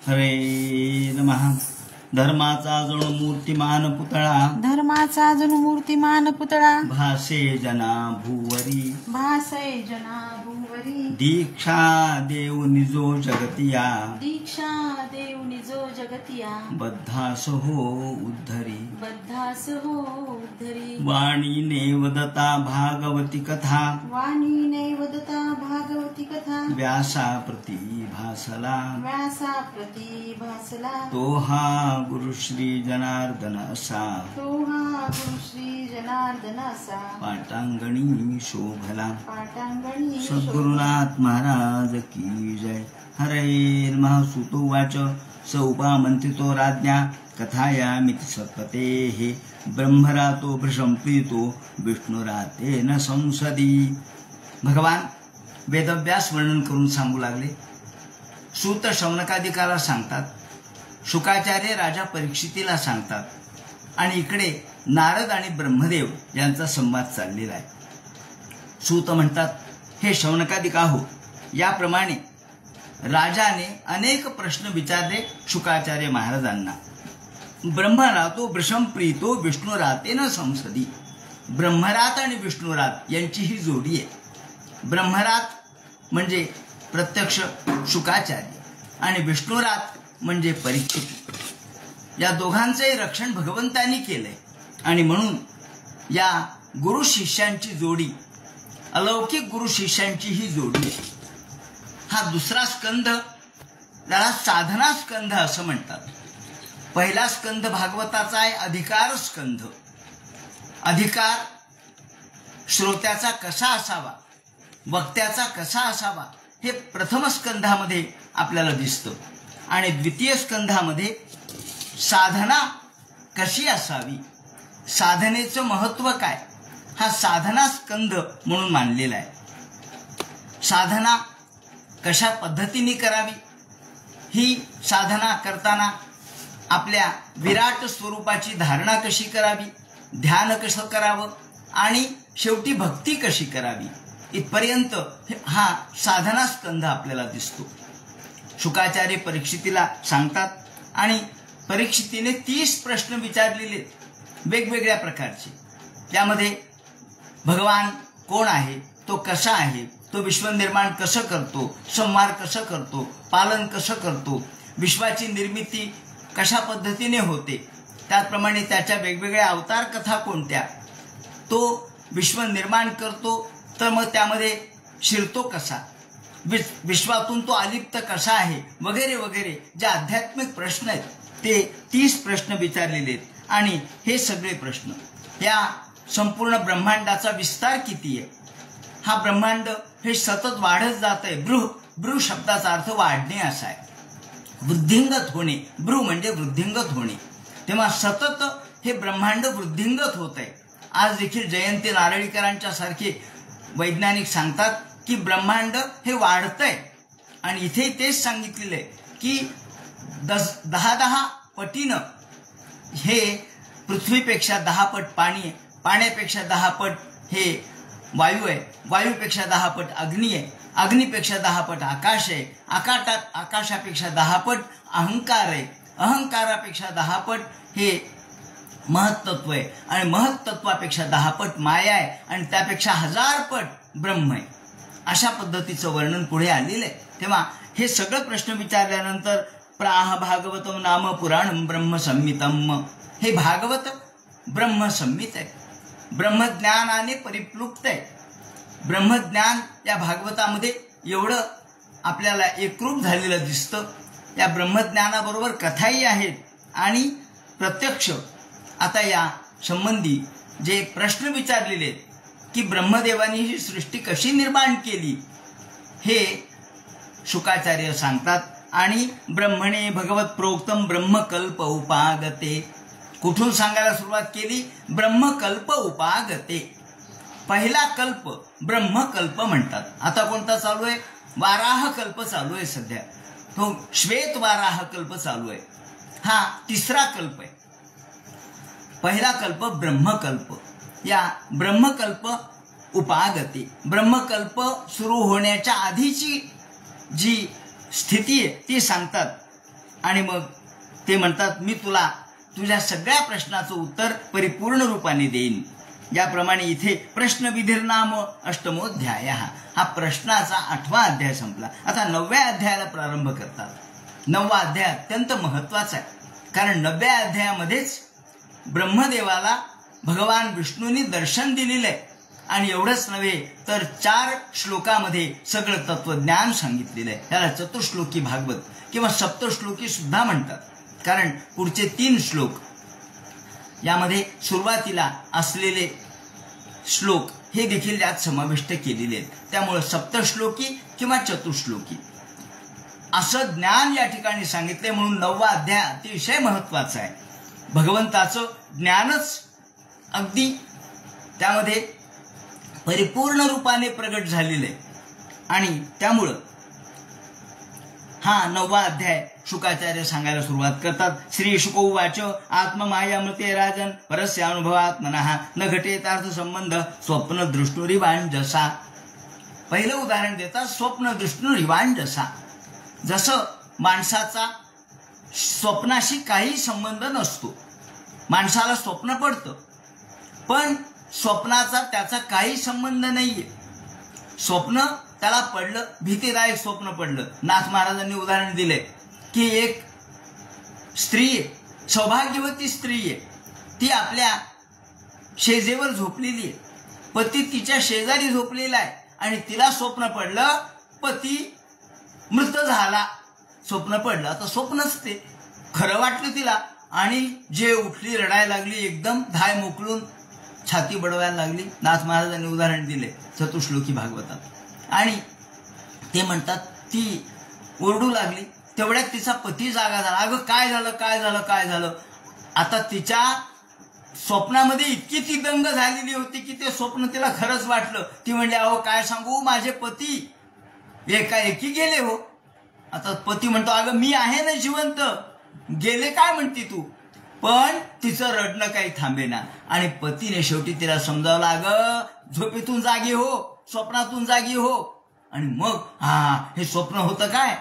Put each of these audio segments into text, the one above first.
हरे नमः. धर्माचा जणू मूर्तिमान पुतळा, धर्माचा जणू मूर्तिमान पुतळा, भासे जना भुवरी, भासय जना भुवरी. दीक्षा देव निजो जगतिया, दीक्षा देव निजो जगतिया. बद्धास हो उद्धरी, बद्धास हो उद्धरी. वाणीने वदता भागवती कथा, वाणीने वदता भागवती कथा. व्यासा प्रती भासला, व्यासा प्रती भासला. तो हा गुरु श्री जनार्दन असा, तो हा गुरु श्री जनार्दन असा. पाटांगणी शोभला. पाटांगणी सद्गुरुनाथ महाराज की जय. हरे नमः. सुतोवाच स उपामंत्रितो राज्ञा कथायामिति सत्पतेः, ब्रह्मरातो भृशंप्रीतो विष्णुरातेन संसदी. भगवान वेदव्यास वर्णन करून सांगू लागले. सूत शौनकादिकाला सांगतात, शुकाचार्य राजा परीक्षितीला सांगतात, आणि इकडे नारद आणि ब्रह्मदेव यांचा संवाद चाललेला आहे. सूत म्हणतात, हे शौनकादिका हो, याप्रमाणे राजाने अनेक प्रश्न विचारले शुकाचार्य महाराजांना. ब्रह्मरातो वृषंप्रीतो विष्णुरातेन संसदी. ब्रह्मरात आणि विष्णुरात यांची ही जोडी आहे. ब्रह्मरात म्हणजे प्रत्यक्ष शुकाचार्य आणि विष्णुरात म्हणजे परीक्षित. या दोघांचंही रक्षण भगवंतांनी केलंय, आणि म्हणून या गुरु शिष्यांची जोडी, अलौकिक गुरु शिष्यांची ही जोडी. हा दुसरा स्कंध, त्याला साधना स्कंध असं म्हणतात. पहिला स्कंध भागवताचा आहे अधिकार स्कंध. अधिकार श्रोत्याचा कसा असावा, वक्त्याचा कसा असावा, हे प्रथम स्कंधामध्ये आपल्याला दिसतं. आणि द्वितीय स्कंधामध्ये साधना कशी असावी, साधनेचं महत्व काय, हा साधना स्कंध म्हणून मानलेला आहे. साधना कशा पद्धतीने करावी, ही साधना करताना आपल्या विराट स्वरूपाची धारणा कशी करावी, ध्यान कसं करावं, आणि शेवटी भक्ती कशी करावी, इथपर्यंत हा साधना स्कंध आपल्याला दिसतो. शुकाचार्य परीक्षितीला सांगतात, आणि परीक्षितीने 30 प्रश्न विचारलेले वेगवेगळ्या प्रकारचे. त्यामध्ये भगवान कोण आहे, तो कसा आहे, तो विश्वनिर्माण कसं करतो, संहार कसं करतो, पालन कसं करतो, विश्वाची निर्मिती कशा पद्धतीने होते, त्याचप्रमाणे त्याच्या वेगवेगळ्या अवतार कथा कोणत्या, तो विश्व निर्माण करतो तर मग त्यामध्ये शिरतो कसा, विश्वातून तो अलिप्त कसा आहे, वगैरे वगैरे जे आध्यात्मिक प्रश्न आहेत ते 30 प्रश्न विचारलेले आहेत. आणि हे सगळे प्रश्न, या संपूर्ण ब्रह्मांडाचा विस्तार किती आहे, हा ब्रह्मांड हे सतत वाढत जात आहे. ब्रू शब्दाचा अर्थ वाढणे असा आहे, वृद्धिंगत होणे. ब्रू म्हणजे वृद्धिंगत होणे. तेव्हा सतत हे ब्रह्मांड वृद्धिंगत होत आहे. आज देखील जयंती नारळीकरांच्या सारखे वैज्ञानिक सांगतात की ब्रह्मांड हे वाढतंय, आणि इथे तेच सांगितलेलं आहे की 10 पटीनं हे पृथ्वीपेक्षा 10 पट पाणी आहे, पाण्यापेक्षा 10 पट हे वायू आहे, वायूपेक्षा 10 पट अग्नी आहे, अग्नीपेक्षा 10 पट आकाश आहे, आकाशापेक्षा 10 पट अहंकार आहे, अहंकारापेक्षा 10 पट हे महत्त्व आहे, आणि महत्त्वापेक्षा 10 पट माया आहे, आणि त्यापेक्षा 1000 पट ब्रह्म आहे. अशा पद्धतीचं वर्णन पुढे आलेलं आहे. तेव्हा हे सगळं प्रश्न विचारल्यानंतर प्राह भागवतम नाम पुराणम ब्रह्मसंहितम. हे भागवत ब्रह्मसंहित आहे, ब्रह्मज्ञानाने परिप्लुप्त आहे. ब्रह्मज्ञान या भागवतामध्ये एवढं आपल्याला एकरूप झालेलं दिसतं. या ब्रह्मज्ञानाबरोबर कथाही आहेत, आणि प्रत्यक्ष आता या संबंधी जे प्रश्न विचारलेले आहेत की ब्रह्मदेवानी ही सृष्टी कशी निर्माण केली, हे शुकाचार्य सांगतात. आणि ब्रह्मणे भगवत प्रोक्तम ब्रह्मकल्प उपागते. कुठून सांगायला सुरुवात केली? ब्रह्मकल्प उपागते. पहिला कल्प ब्रह्मकल्प म्हणतात. आता कोणता चालू आहे? वाराह कल्प चालू आहे सध्या, तो श्वेत वाराह कल्प चालू आहे. हा तिसरा कल्प आहे. पहिला कल्प ब्रह्मकल्प. या ब्रह्मकल्प उपागते, ब्रह्मकल्प सुरू होण्याच्या आधीची जी स्थिती आहे ती सांगतात आणि मग ते म्हणतात मी तुला तुझ्या सगळ्या प्रश्नाचं उत्तर परिपूर्ण रूपाने देईन. ज्याप्रमाणे इथे प्रश्नविधीर नाम अष्टमोध्याय हा प्रश्नाचा 8वा अध्याय संपला. आता 9व्या अध्यायाला प्रारंभ करतात. 9वा अध्याय अत्यंत महत्वाचा आहे कारण 9व्या अध्यायामध्येच ब्रह्मदेवाला भगवान विष्णूंनी दर्शन दिलेलं आहे आणि एवढंच नव्हे तर 4 श्लोकामध्ये सगळं तत्वज्ञान सांगितलेलं आहे. त्याला चतुश्लोकी भागवत किंवा सप्तश्लोकी सुद्धा म्हणतात कारण पुढचे 3 श्लोक यामध्ये सुरुवातीला असलेले श्लोक हे देखील यात समाविष्ट केलेले आहेत. त्यामुळे सप्तश्लोकी किंवा चतुश्लोकी असं ज्ञान या ठिकाणी सांगितले म्हणून 9वा अध्याय अतिशय महत्वाचा आहे. भगवंताचं ज्ञानच अगदी त्यामध्ये परिपूर्ण रूपाने प्रगट झालेलं आहे आणि त्यामुळं हा 9वा अध्याय शुकाचार्य सांगायला सुरुवात करतात. श्री शुक उवाच आत्ममायामृते राजन परस्य अनुभवात्मनः न घटेतार्थ संबंध स्वप्न दृष्टुरिवांजसा. पहिलं उदाहरण देतात स्वप्न दृष्टुरिवांजसा. जसं माणसाचा स्वप्नाशी काही संबंध नसतो. माणसाला स्वप्न पडतं पण स्वप्नाचा त्याचा काही संबंध नाहीये. स्वप्न त्याला पडलं, भीतीदायक स्वप्न पडलं. नाथ महाराजांनी उदाहरण दिलंय की एक स्त्री आहे, सौभाग्यवती स्त्री आहे, ती आपल्या शेजेवर झोपलेली आहे. पती तिच्या शेजारी झोपलेला आहे आणि तिला स्वप्न पडलं पती मृत झाला. स्वप्न पडलं आता स्वप्नच ते खरं वाटलं तिला आणि जे उठली, रडायला लागली, एकदम धाय मोकळून छाती बडवायला लागली. नाथ महाराजांनी उदाहरण दिले चतुश्लोकी भागवतात आणि ते म्हणतात ती ओरडू लागली. तेवढ्यात तिचा पती जागा झाला. अगं काय झालं काय झालं काय झालं. आता तिच्या स्वप्नामध्ये इतकी ती दंग झालेली होती की ते स्वप्न तिला खरंच वाटलं. ती म्हणली अहो काय सांगू माझे पती एकाएकी गेले हो. आता पती म्हणतो अगं मी आहे ना जिवंत, गेले काय म्हणती तू. पण तिचं रडणं काही थांबेना आणि पतीने शेवटी तिला समजावलं अगं झोपेतून जागी हो, स्वप्नातून जागी हो. आणि मग हे स्वप्न होतं काय.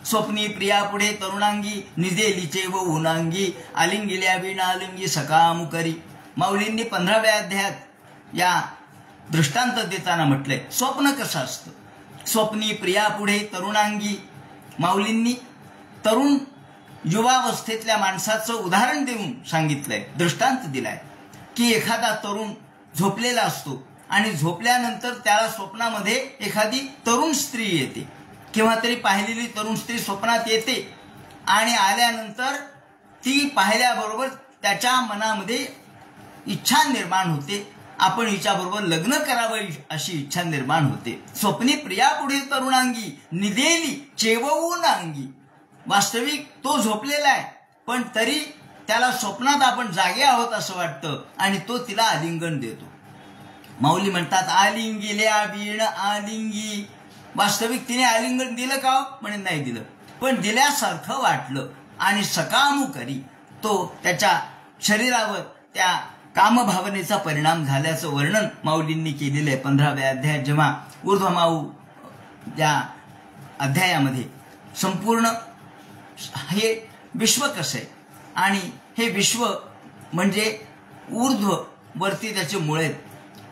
स्वप्नी प्रिया पुढे तरुणांगी निजेलीचे व उनांगी आलिंगिल्या बिना आलिंगी सकामुकरी. माऊलींनी 15व्या अध्यायात या दृष्टांत देताना म्हटलंय स्वप्न कसं असतं. स्वप्नी प्रिया पुढे तरुणांगी. माऊलींनी तरुण युवावस्थेतल्या माणसाचं उदाहरण देऊन सांगितलंय, दृष्टांत दिलाय की एखादा तरुण झोपलेला असतो आणि झोपल्यानंतर त्याला स्वप्नामध्ये एखादी तरुण स्त्री येते किंवा तरी पाहिलेली तरुण स्त्री स्वप्नात येते आणि आल्यानंतर ती पाहिल्याबरोबर त्याच्या मनामध्ये इच्छा निर्माण होते, आपण हिच्याबरोबर लग्न करावं अशी इच्छा निर्माण होते. स्वप्नी प्रिया पुढे तरुणांगी निदेली चेवून अंगी. वास्तविक तो झोपलेला आहे पण तरी त्याला स्वप्नात आपण जागे आहोत असं वाटतं आणि तो तिला आलिंगन देतो. माऊली म्हणतात आलिंगिल्या बीण आलिंगी. वास्तविक तिने आलिंगन दिलं का म्हणे नाही दिलं पण दिल्यासारखं वाटलं आणि सकामू करी तो त्याच्या शरीरावर त्या कामभावनेचा परिणाम झाल्याचं वर्णन माऊलींनी केलेलं आहे 15व्या अध्यायात. जेव्हा ऊर्ध्वमाऊ त्या अध्यायामध्ये संपूर्ण हे विश्व कसं आहे आणि हे विश्व म्हणजे ऊर्ध्व वरती त्याचे मुळे आहेत.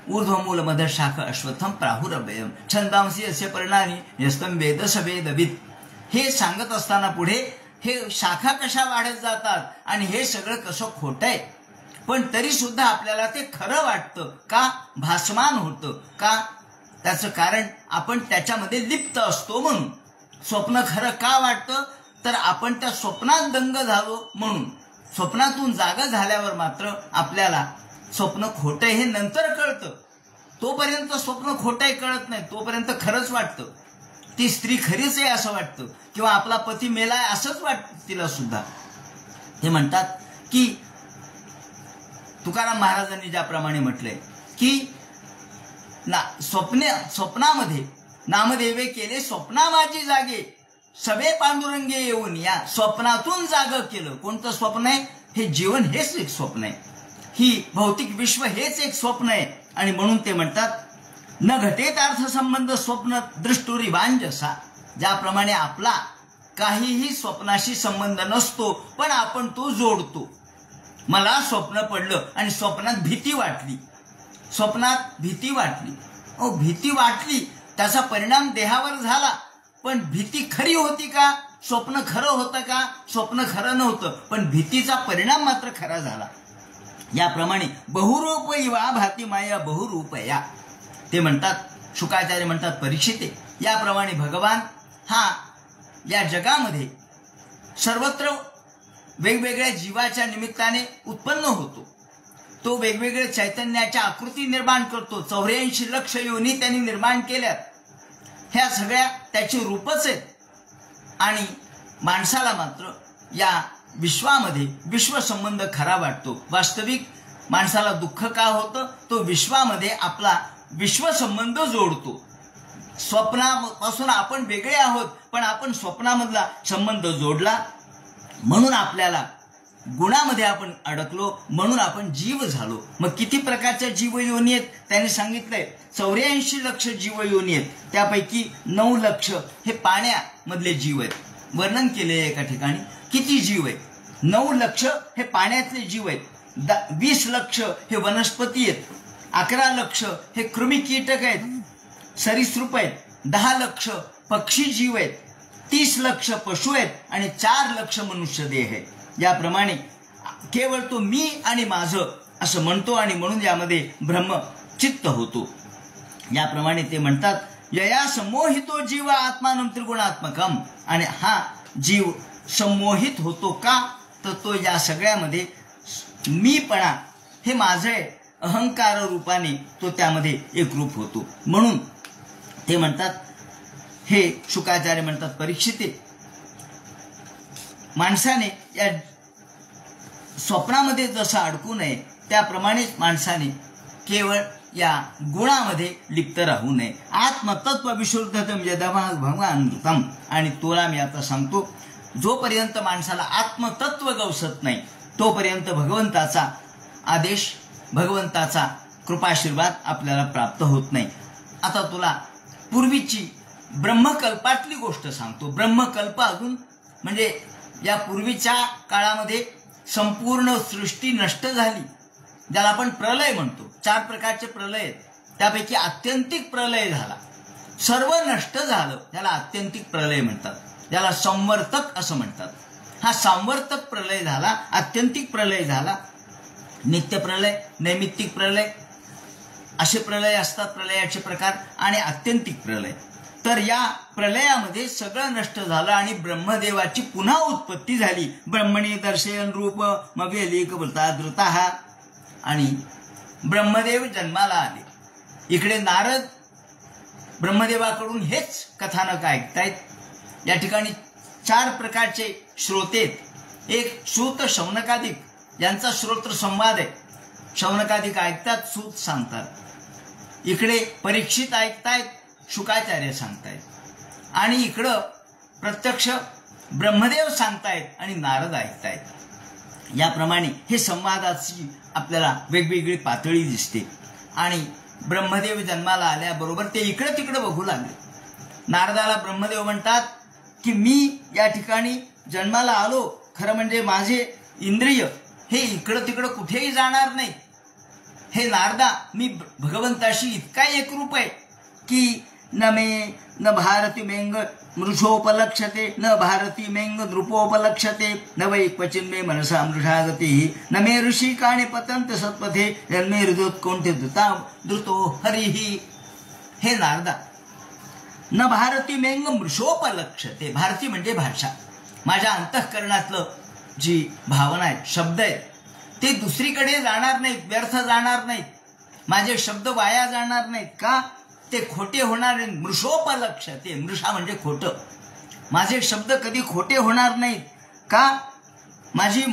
ऊर्ध्वमूल मध शाख अश्वत्थम प्राहुरभयम छंदांसी असे परिणामी यस्तम वेद सवेदविद. हे सांगत असताना पुढे हे शाखा कशा वाढत जातात आणि हे सगळं कसं खोटं आहे पण तरी सुद्धा आपल्याला ते खरं वाटतं का, भासमान होतं का. त्याचं कारण आपण त्याच्यामध्ये लिप्त असतो म्हणून. स्वप्न खरं का वाटतं तर आपण त्या स्वप्नात दंग झालो म्हणून. स्वप्नातून जागा झाल्यावर मात्र आपल्याला स्वप्न खोटं हे नंतर कळतं. तोपर्यंत स्वप्न खोटं आहे कळत नाही, तोपर्यंत खरंच वाटतं. ती स्त्री खरीच आहे असं वाटतं किंवा आपला पती मेलाय असंच वाटतं तिला सुद्धा. हे म्हणतात की तुकाराम महाराजांनी ज्याप्रमाणे म्हटलंय की स्वप्नामध्ये नामदेवे केले स्वप्ना माझी जागे सवे पांडुरंगे येऊन. या स्वप्नातून जाग केलं. कोणतं स्वप्न आहे. हे जीवन हेच एक स्वप्न आहे. ही भौतिक विश्व हेच एक स्वप्न आहे आणि म्हणून ते म्हणतात न घटेत अर्थ संबंध स्वप्न दृष्टुरिवांजसा. ज्याप्रमाणे आपला काहीही स्वप्नाशी संबंध नसतो, पण आपण तो जोडतो. मला स्वप्न पडलं आणि स्वप्नात भीती वाटली, भीती वाटली, त्याचा परिणाम देहावर झाला, पण भीती खरी होती का? स्वप्न खरं होतं का? स्वप्न खरं नव्हतं, पण भीतीचा परिणाम मात्र खरा झाला. याप्रमाणे बहुरूप इवा भाती माया बहुरूपया. ते म्हणतात, शुकाचार्य म्हणतात, परीक्षिते, याप्रमाणे भगवान हा या जगामध्ये सर्वत्र वेगवेगळ्या जीवाच्या निमित्ताने उत्पन्न होतो. तो वेगवेगळे चैतन्याच्या आकृती निर्माण करतो. 84 लक्ष योनी त्यांनी निर्माण केल्यात. ह्या सगळ्या त्याची रूपच आहेत. आणि माणसाला मात्र या विश्वामध्ये विश्वसंबंध खरा वाटतो. वास्तविक माणसाला दुःख का होतं? तो विश्वामध्ये आपला विश्वसंबंध जोडतो. स्वप्नापासून आपण वेगळे आहोत, पण आपण स्वप्नामधला संबंध जोडला, म्हणून आपल्याला गुणामध्ये आपण अडकलो, म्हणून आपण जीव झालो. मग किती प्रकारच्या जीवयोनी आहेत त्यांनी सांगितलंय. 84 लक्ष जीवयोनी आहेत. त्यापैकी 9 लक्ष हे पाण्यामधले जीव आहेत. वर्णन केले एका ठिकाणी किती जीव आहेत. 9 लक्ष हे पाण्यातले जीव आहेत. 20 लक्ष हे वनस्पती आहेत. 11 लक्ष हे कृमी कीटक आहेत, सरीसृप आहेत. 10 लक्ष पक्षी जीव आहेत. 30 लक्ष पशु आहेत आणि 4 लक्ष मनुष्य देह आहे. याप्रमाणे केवळ तो मी आणि माझं असं म्हणतो आणि म्हणून यामध्ये ब्रह्मचित्त होतो. याप्रमाणे ते म्हणतात, यया संमोहितो जीव आत्मानं त्रिगुणात्मकम. आणि हा जीव संमोहित होतो का? तर तो या सगळ्यामध्ये मीपणा हे माझे अहंकार रूपाने तो त्यामध्ये एक रूप होतो. म्हणून ते म्हणतात, हे शुकाचार्य म्हणतात, परीक्षिते, माणसाने या स्वप्नामध्ये जसं अडकू नये त्याप्रमाणेच माणसाने केवळ या गुणामध्ये लिप्त राहू नये. आत्मतत्व विशुद्धतम यदमा भगवानृतम. आणि तुला मी आता सांगतो, जोपर्यंत माणसाला आत्मतत्व गवसत नाही तोपर्यंत भगवंताचा आदेश, भगवंताचा कृपाशीर्वाद आपल्याला प्राप्त होत नाही. आता तुला पूर्वीची ब्रह्मकल्पातली गोष्ट सांगतो. ब्रह्मकल्प अजून म्हणजे या पूर्वीच्या काळामध्ये संपूर्ण सृष्टी नष्ट झाली, ज्याला आपण प्रलय म्हणतो. 4 प्रकारचे प्रलय आहेत. त्यापैकी आत्यंतिक प्रलय झाला, सर्व नष्ट झालं, त्याला आत्यंतिक प्रलय म्हणतात. ज्याला संवर्तक असं म्हणतात. हा संवर्तक प्रलय झाला, आत्यंतिक प्रलय झाला. नित्य प्रलय, नैमित्तिक प्रलय असे प्रलय असतात, प्रलयाचे प्रकार, आणि आत्यंतिक प्रलय. तर या प्रलयामध्ये सगळं नष्ट झालं आणि ब्रह्मदेवाची पुन्हा उत्पत्ती झाली. ब्रह्मणी दर्शयन रूप मवेलिक वृता. आणि ब्रह्मदेव जन्माला आले. इकडे नारद ब्रह्मदेवाकडून हेच कथानक ऐकतायत. या ठिकाणी 4 प्रकारचे श्रोते आहेत. एक सूत, शौनकादिक यांचा श्रोत्र संवाद आहे. शौनकादिक ऐकतात, सूत सांगतात. इकडे परीक्षित ऐकतायत, शुकाचार्य सांगतायत. आणि इकडं प्रत्यक्ष ब्रह्मदेव सांगतायत आणि नारद ऐकतायत. याप्रमाणे हे संवादाची आपल्याला वेगवेगळी पातळी दिसते. आणि ब्रह्मदेव जन्माला आल्याबरोबर ते इकडं तिकडं बघू लागले. नारदाला ब्रह्मदेव म्हणतात की मी या ठिकाणी जन्माला आलो, खरं म्हणजे माझे इंद्रिय हे इकडं तिकडं कुठेही जाणार नाही. हे नारदा, मी भगवंताशी इतका एकरूप आहे की न मे न भारती मेंग मृषोपलक्षते न भारती मेंग नृपोपलक्षते न वै क्वचिन मे मनसा मृषा गती न मे ऋषी काणे पतंत सत्पथे जन्मे हृदोत कोणते द्रुतो हरिही. हे नारदा, न भारती मेंग मृषोपलक्षते. भारती म्हणजे भाषा. माझ्या अंतःकरणातलं जी भावना आहे, शब्द आहेत, ते दुसरीकडे जाणार नाहीत, व्यर्थ जाणार नाहीत. माझे शब्द वाया जाणार नाहीत. का? ते खोटे होणार नाहीत. मृषोपलक्षते, मृषा म्हणजे खोटं. माझे शब्द कधी खोटे होणार नाहीत. का? माझी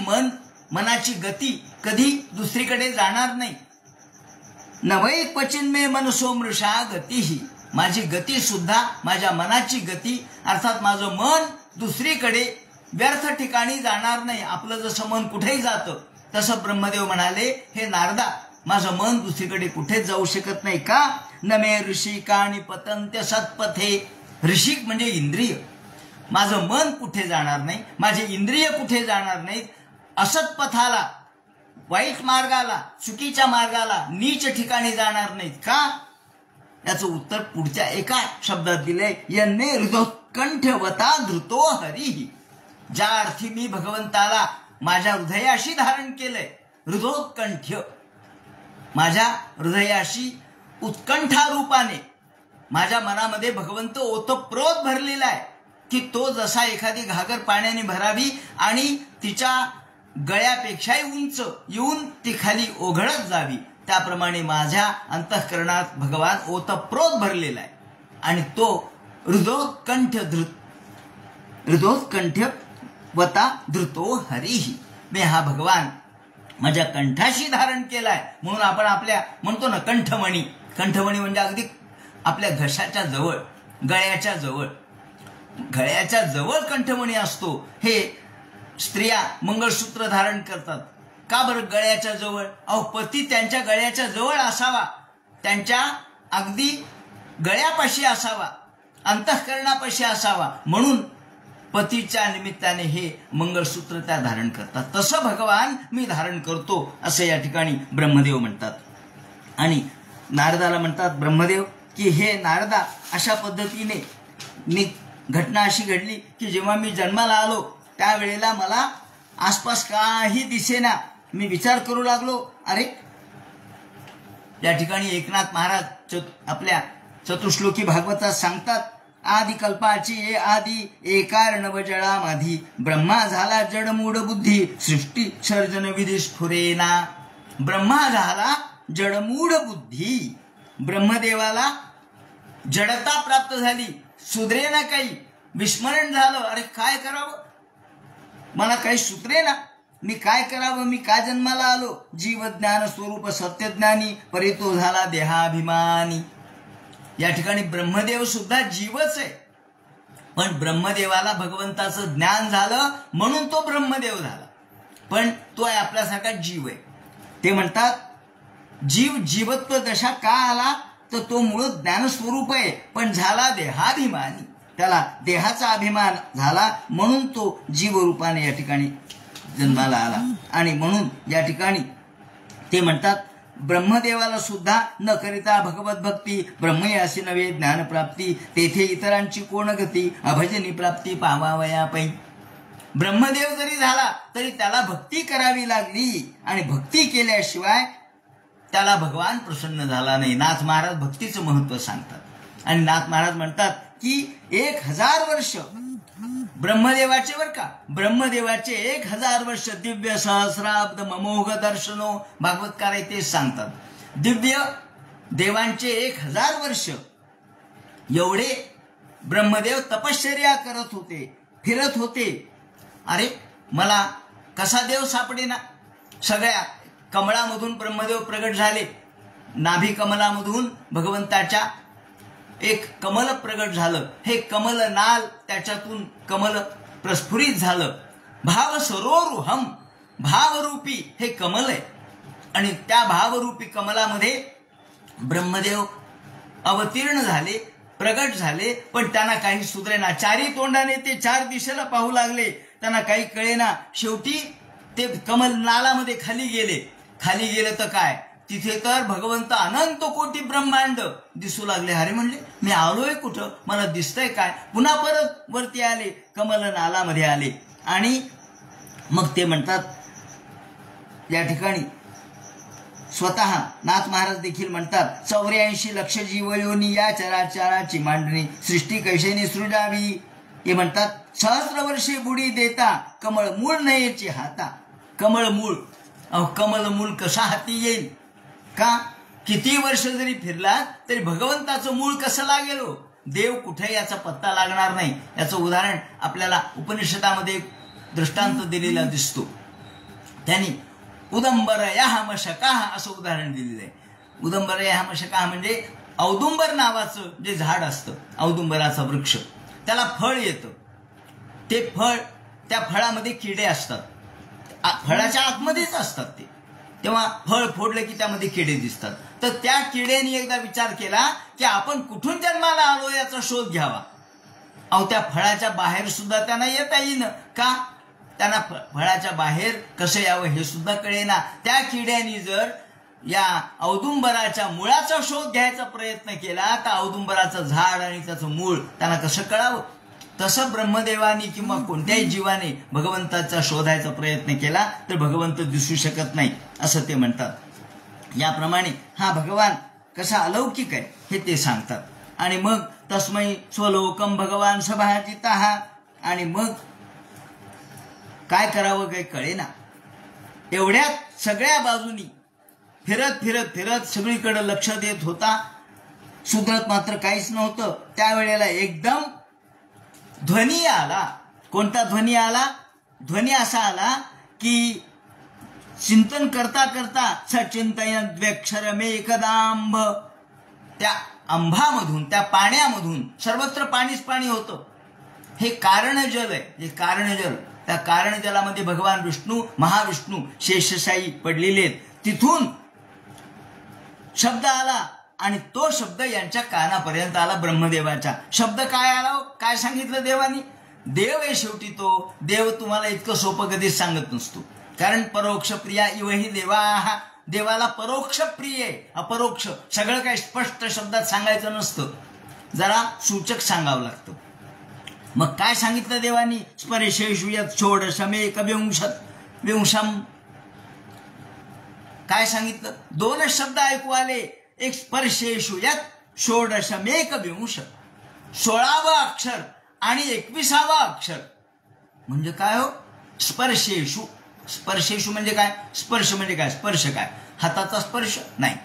मनाची गती कधी दुसरीकडे जाणार नाही. नवै क्वचिन मे मनसो मृषा गतीही. माझी गती सुद्धा, माझ्या मनाची गती अर्थात माझं मन दुसरीकडे व्यर्थ ठिकाणी जाणार नाही. आपलं जसं मन कुठेही जातं तसं ब्रह्मदेव म्हणाले, हे नारदा, माझं मन दुसरीकडे कुठेच जाऊ शकत नाही. का? न मे ऋषी काणी पतंत्य सत्पथे. ऋषिक म्हणजे इंद्रिय. माझं मन कुठे जाणार नाही, माझे इंद्रिय कुठे जाणार नाहीत, असत पथाला, वाईट मार्गाला, चुकीच्या मार्गाला, नीच ठिकाणी जाणार नाहीत. का? याचं उत्तर पुढच्या एका शब्दात दिलंय, यन्ने हृदोत्कंठवता धृतो हरिही. ज्या अर्थी मी भगवंताला माझ्या हृदयाशी धारण केलंय, हृदोत्कंठ, माझ्या हृदयाशी उत्कंठा रूपाने माझ्या मनामध्ये भगवंत ओतप्रोत भरलेला आहे की तो जसा एखादी घागर पाण्याने भरावी आणि तिच्या गळ्यापेक्षाही उंच येऊन ती खाली ओघळत जावी, त्याप्रमाणे माझ्या अंतःकरणात भगवान ओतप्रोत भरलेला आहे. आणि तो हृदोत्कंठ वता धृतो हरिही. मी हा भगवान माझ्या कंठाशी धारण केलाय. म्हणून आपण आपल्या म्हणतो ना कंठमणी. कंठमणी म्हणजे अगदी आपल्या घशाच्या जवळ, गळ्याच्या जवळ कंठमणी असतो. हे स्त्रिया मंगळसूत्र धारण करतात. का बरं गळ्याच्या जवळ? अहो, पती त्यांच्या गळ्याच्या जवळ असावा, त्यांच्या अगदी गळ्यापाशी असावा, अंतःकरणापाशी असावा, म्हणून पतीच्या निमित्ताने हे मंगळसूत्र त्या धारण करतात. तसं भगवान मी धारण करतो असं या ठिकाणी ब्रह्मदेव म्हणतात. आणि नारदाला म्हणतात ब्रह्मदेव की हे नारदा, अशा पद्धतीने घटना अशी घडली की जेव्हा मी जन्माला आलो त्यावेळेला मला आसपास काही दिसेना. मी विचार करू लागलो, अरे या ठिकाणी एकनाथ महाराज आपल्या चतुश्लोकी भागवतात सांगतात, आदि कल्पाची आदि एकार्णव जळामाधी ब्रह्मा झाला जडमूढ बुद्धी सृष्टी सर्जन विधी स्फुरेना. ब्रह्मा झाला जडमूढ बुद्धी, ब्रह्मदेवाला जडता प्राप्त झाली, सुधरेना, काही विस्मरण झालं. अरे काय करावं, मला काही सुधरेना, मी काय करावं, मी का जन्माला आलो. जीवज्ञान स्वरूप सत्यज्ञानी परितो झाला देहाभिमानी. या ठिकाणी ब्रह्मदेव सुद्धा जीवच आहे, पण ब्रह्मदेवाला भगवंताचं ज्ञान झालं म्हणून तो ब्रह्मदेव झाला, पण तो आहे आपल्यासारखा जीव आहे. ते म्हणतात जीवत्व दशा का आला, तर तो मूळ ज्ञानस्वरूप आहे, पण झाला देहाभिमानी. त्याला देहाचा अभिमान झाला म्हणून तो जीवरूपाने या ठिकाणी जन्माला आला. आणि म्हणून या ठिकाणी ते म्हणतात ब्रह्मदेवाला सुद्धा न करिता भगवत भक्ती ब्रह्मही असे नव्हे ज्ञानप्राप्ती तेथे इतरांची कोण गती अभजनी प्राप्ती पावावया पै. ब्रह्मदेव जरी झाला तरी त्याला भक्ती करावी लागली आणि भक्ती केल्याशिवाय त्याला भगवान प्रसन्न झाला नाही. नाथ महाराज भक्तीचं महत्व सांगतात आणि नाथ महाराज म्हणतात की 1000 वर्ष ब्रह्मदेवाचे बर का, ब्रह्मदेवाचे 1000 वर्ष दिव्य सहस्राब्द ममोघ दर्शनो. भागवतकार तेच सांगतात, दिव्य देवांचे 1000 वर्ष एवढे ब्रह्मदेव तपश्चर्या करत होते, फिरत होते. अरे मला कसा देव सापडेना. सगळ्या कमळामधून ब्रह्मदेव प्रगट झाले, नाभी कमलामधून भगवंताच्या एक कमल प्रगट झालं. हे कमल नाल, त्याच्यातून कमल प्रस्फुरित झालं. भाव सरोरुहम, भावरूपी हे कमल आहे आणि त्या भावरूपी कमलामध्ये ब्रह्मदेव अवतीर्ण झाले, प्रगट झाले. पण त्यांना काही सुधरेना. चारी तोंडाने ते 4 दिशेला पाहू लागले, त्यांना काही कळेना. शेवटी ते कमल नालामध्ये खाली गेले तर काय, तिथे तर भगवंत अनंत कोटी ब्रह्मांड दिसू लागले. अरे म्हणले मी आलोय कुठं, मला दिसतंय काय. पुन्हा परत वरती आले, कमल नालामध्ये आले. आणि मग ते म्हणतात या ठिकाणी स्वतः नाथ महाराज देखील म्हणतात 84 लक्ष जीवयोनी या चराचराची मांडणी सृष्टी कैशेने सृजावी. हे म्हणतात 1000 वर्षे बुडी देता कमळ मूळ नयेची हाता. कमळ मूळ, कमल मूळ कसा हाती येईल. का, किती वर्ष जरी फिरला तरी भगवंताचं मूळ कसं लागेल. देव कुठे याचा पत्ता लागणार नाही. याचं उदाहरण आपल्याला उपनिषदामध्ये दृष्टांत दिलेला दिसतो. त्यांनी उदंबरयाः मशकाः असं उदाहरण दिलेलं आहे. उदंबरयाः मशकाः म्हणजे औदुंबर नावाचं जे झाड असतं, औदुंबराचा वृक्ष, त्याला फळ येतं. ते फळ, त्या फळामध्ये किडे असतात, फळाच्या आतमध्येच असतात ते. तेव्हा फळ फोडलं की त्यामध्ये किडे दिसतात. तर त्या किड्याने एकदा विचार केला की आपण कुठून जन्माला आलो याचा शोध घ्यावा. अहो त्या फळाच्या बाहेर सुद्धा त्यांना येता येईन का? त्यांना फळाच्या बाहेर कसं यावं हे सुद्धा कळेना. त्या किड्यांनी जर या औदुंबराच्या मुळाचा शोध घ्यायचा प्रयत्न केला तर औदुंबराचं झाड आणि त्याचं मूळ त्यांना कसं कळावं? तसं ब्रह्मदेवानी किंवा कोणत्याही जीवाने भगवंताचा शोधायचा प्रयत्न केला तर भगवंत दिसू शकत नाही असं ते म्हणतात. याप्रमाणे हा भगवान कसा अलौकिक आहे हे ते सांगतात. आणि मग तस्मै स्वलोकम भगवान सभाजितः. आणि मग काय करावं काही कळेना. एवढ्यात सगळ्या बाजूनी फिरत फिरत फिरत सगळीकडे लक्ष देत होता. सुधरत मात्र काहीच नव्हतं. त्यावेळेला एकदम ध्वनी आला. कोणता ध्वनी आला? ध्वनी असा आला की चिंतन करता करता सचिंतयद्वेक्षरमेकदांभ. त्या अंभामधून, त्या पाण्यामधून, सर्वत्र पाणीच पाणी होतं. हे कारणजल आहे. हे कारणजल, त्या कारणजलामध्ये भगवान विष्णू, महाविष्णू शेषशायी पडलेले आहेत. तिथून शब्द आला आणि तो शब्द यांच्या कानापर्यंत आला. ब्रह्मदेवाचा शब्द काय आला? काय सांगितलं देवानी? देव आहे शेवटी तो. देव तुम्हाला इतकं सोपं कधीच सांगत नसतो. कारण परोक्ष प्रिया इवही देवा. देवाला परोक्ष प्रिय आहे, अपरोक्ष. सगळं काही स्पष्ट शब्दात सांगायचं नसतं, जरा सूचक सांगावं लागतं. मग काय सांगितलं देवानी? स्पर्शेषु यत् षोडशमेक विंशम. काय सांगितलं? दोनच शब्द ऐकू आले. एक स्पर्शेषु यत् षोडशमेक विंश, 16वं अक्षर आणि 21वं अक्षर. म्हणजे काय हो? स्पर्शेषु. स्पर्शेषु म्हणजे काय? स्पर्श म्हणजे काय? स्पर्श काय? हाताचा स्पर्श नाही.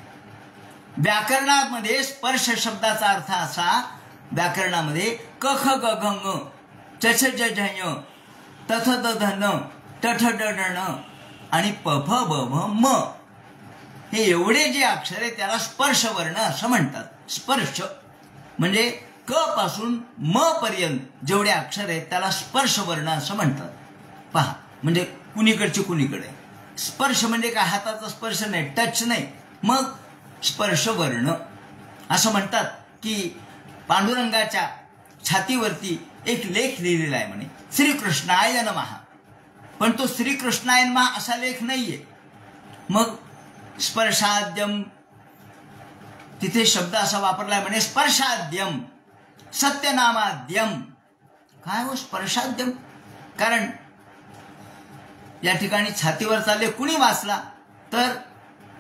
व्याकरणामध्ये स्पर्श शब्दाचा अर्थ असा, व्याकरणामध्ये क ख ग घ ङ च छ ज झ ञ त थ द ध न ट ठ ड ढ ण आणि प फ ब भ म, हे एवढे जे अक्षर आहे त्याला स्पर्श वर्ण असं म्हणतात. स्पर्श म्हणजे क पासून म पर्यंत जेवढे अक्षर आहेत त्याला स्पर्श वर्ण असं म्हणतात. पहा, म्हणजे कुणीकडचे कुणीकडे. स्पर्श म्हणजे काय? हाताचा स्पर्श नाही, टच नाही. मग स्पर्श वर्ण असं म्हणतात की पांडुरंगाच्या छातीवरती एक लेख लिहिलेला आहे म्हणे, श्रीकृष्णाय नमः. पण तो श्रीकृष्णाय नमः असा लेख नाहीये. मग स्पर्शाद्यम, तिथे शब्द असा वापरलाय म्हणे स्पर्शाद्यम सत्यनामाद्यम. काय हो स्पर्शाद्यम? कारण या ठिकाणी छातीवर चालले. कुणी वाचला तर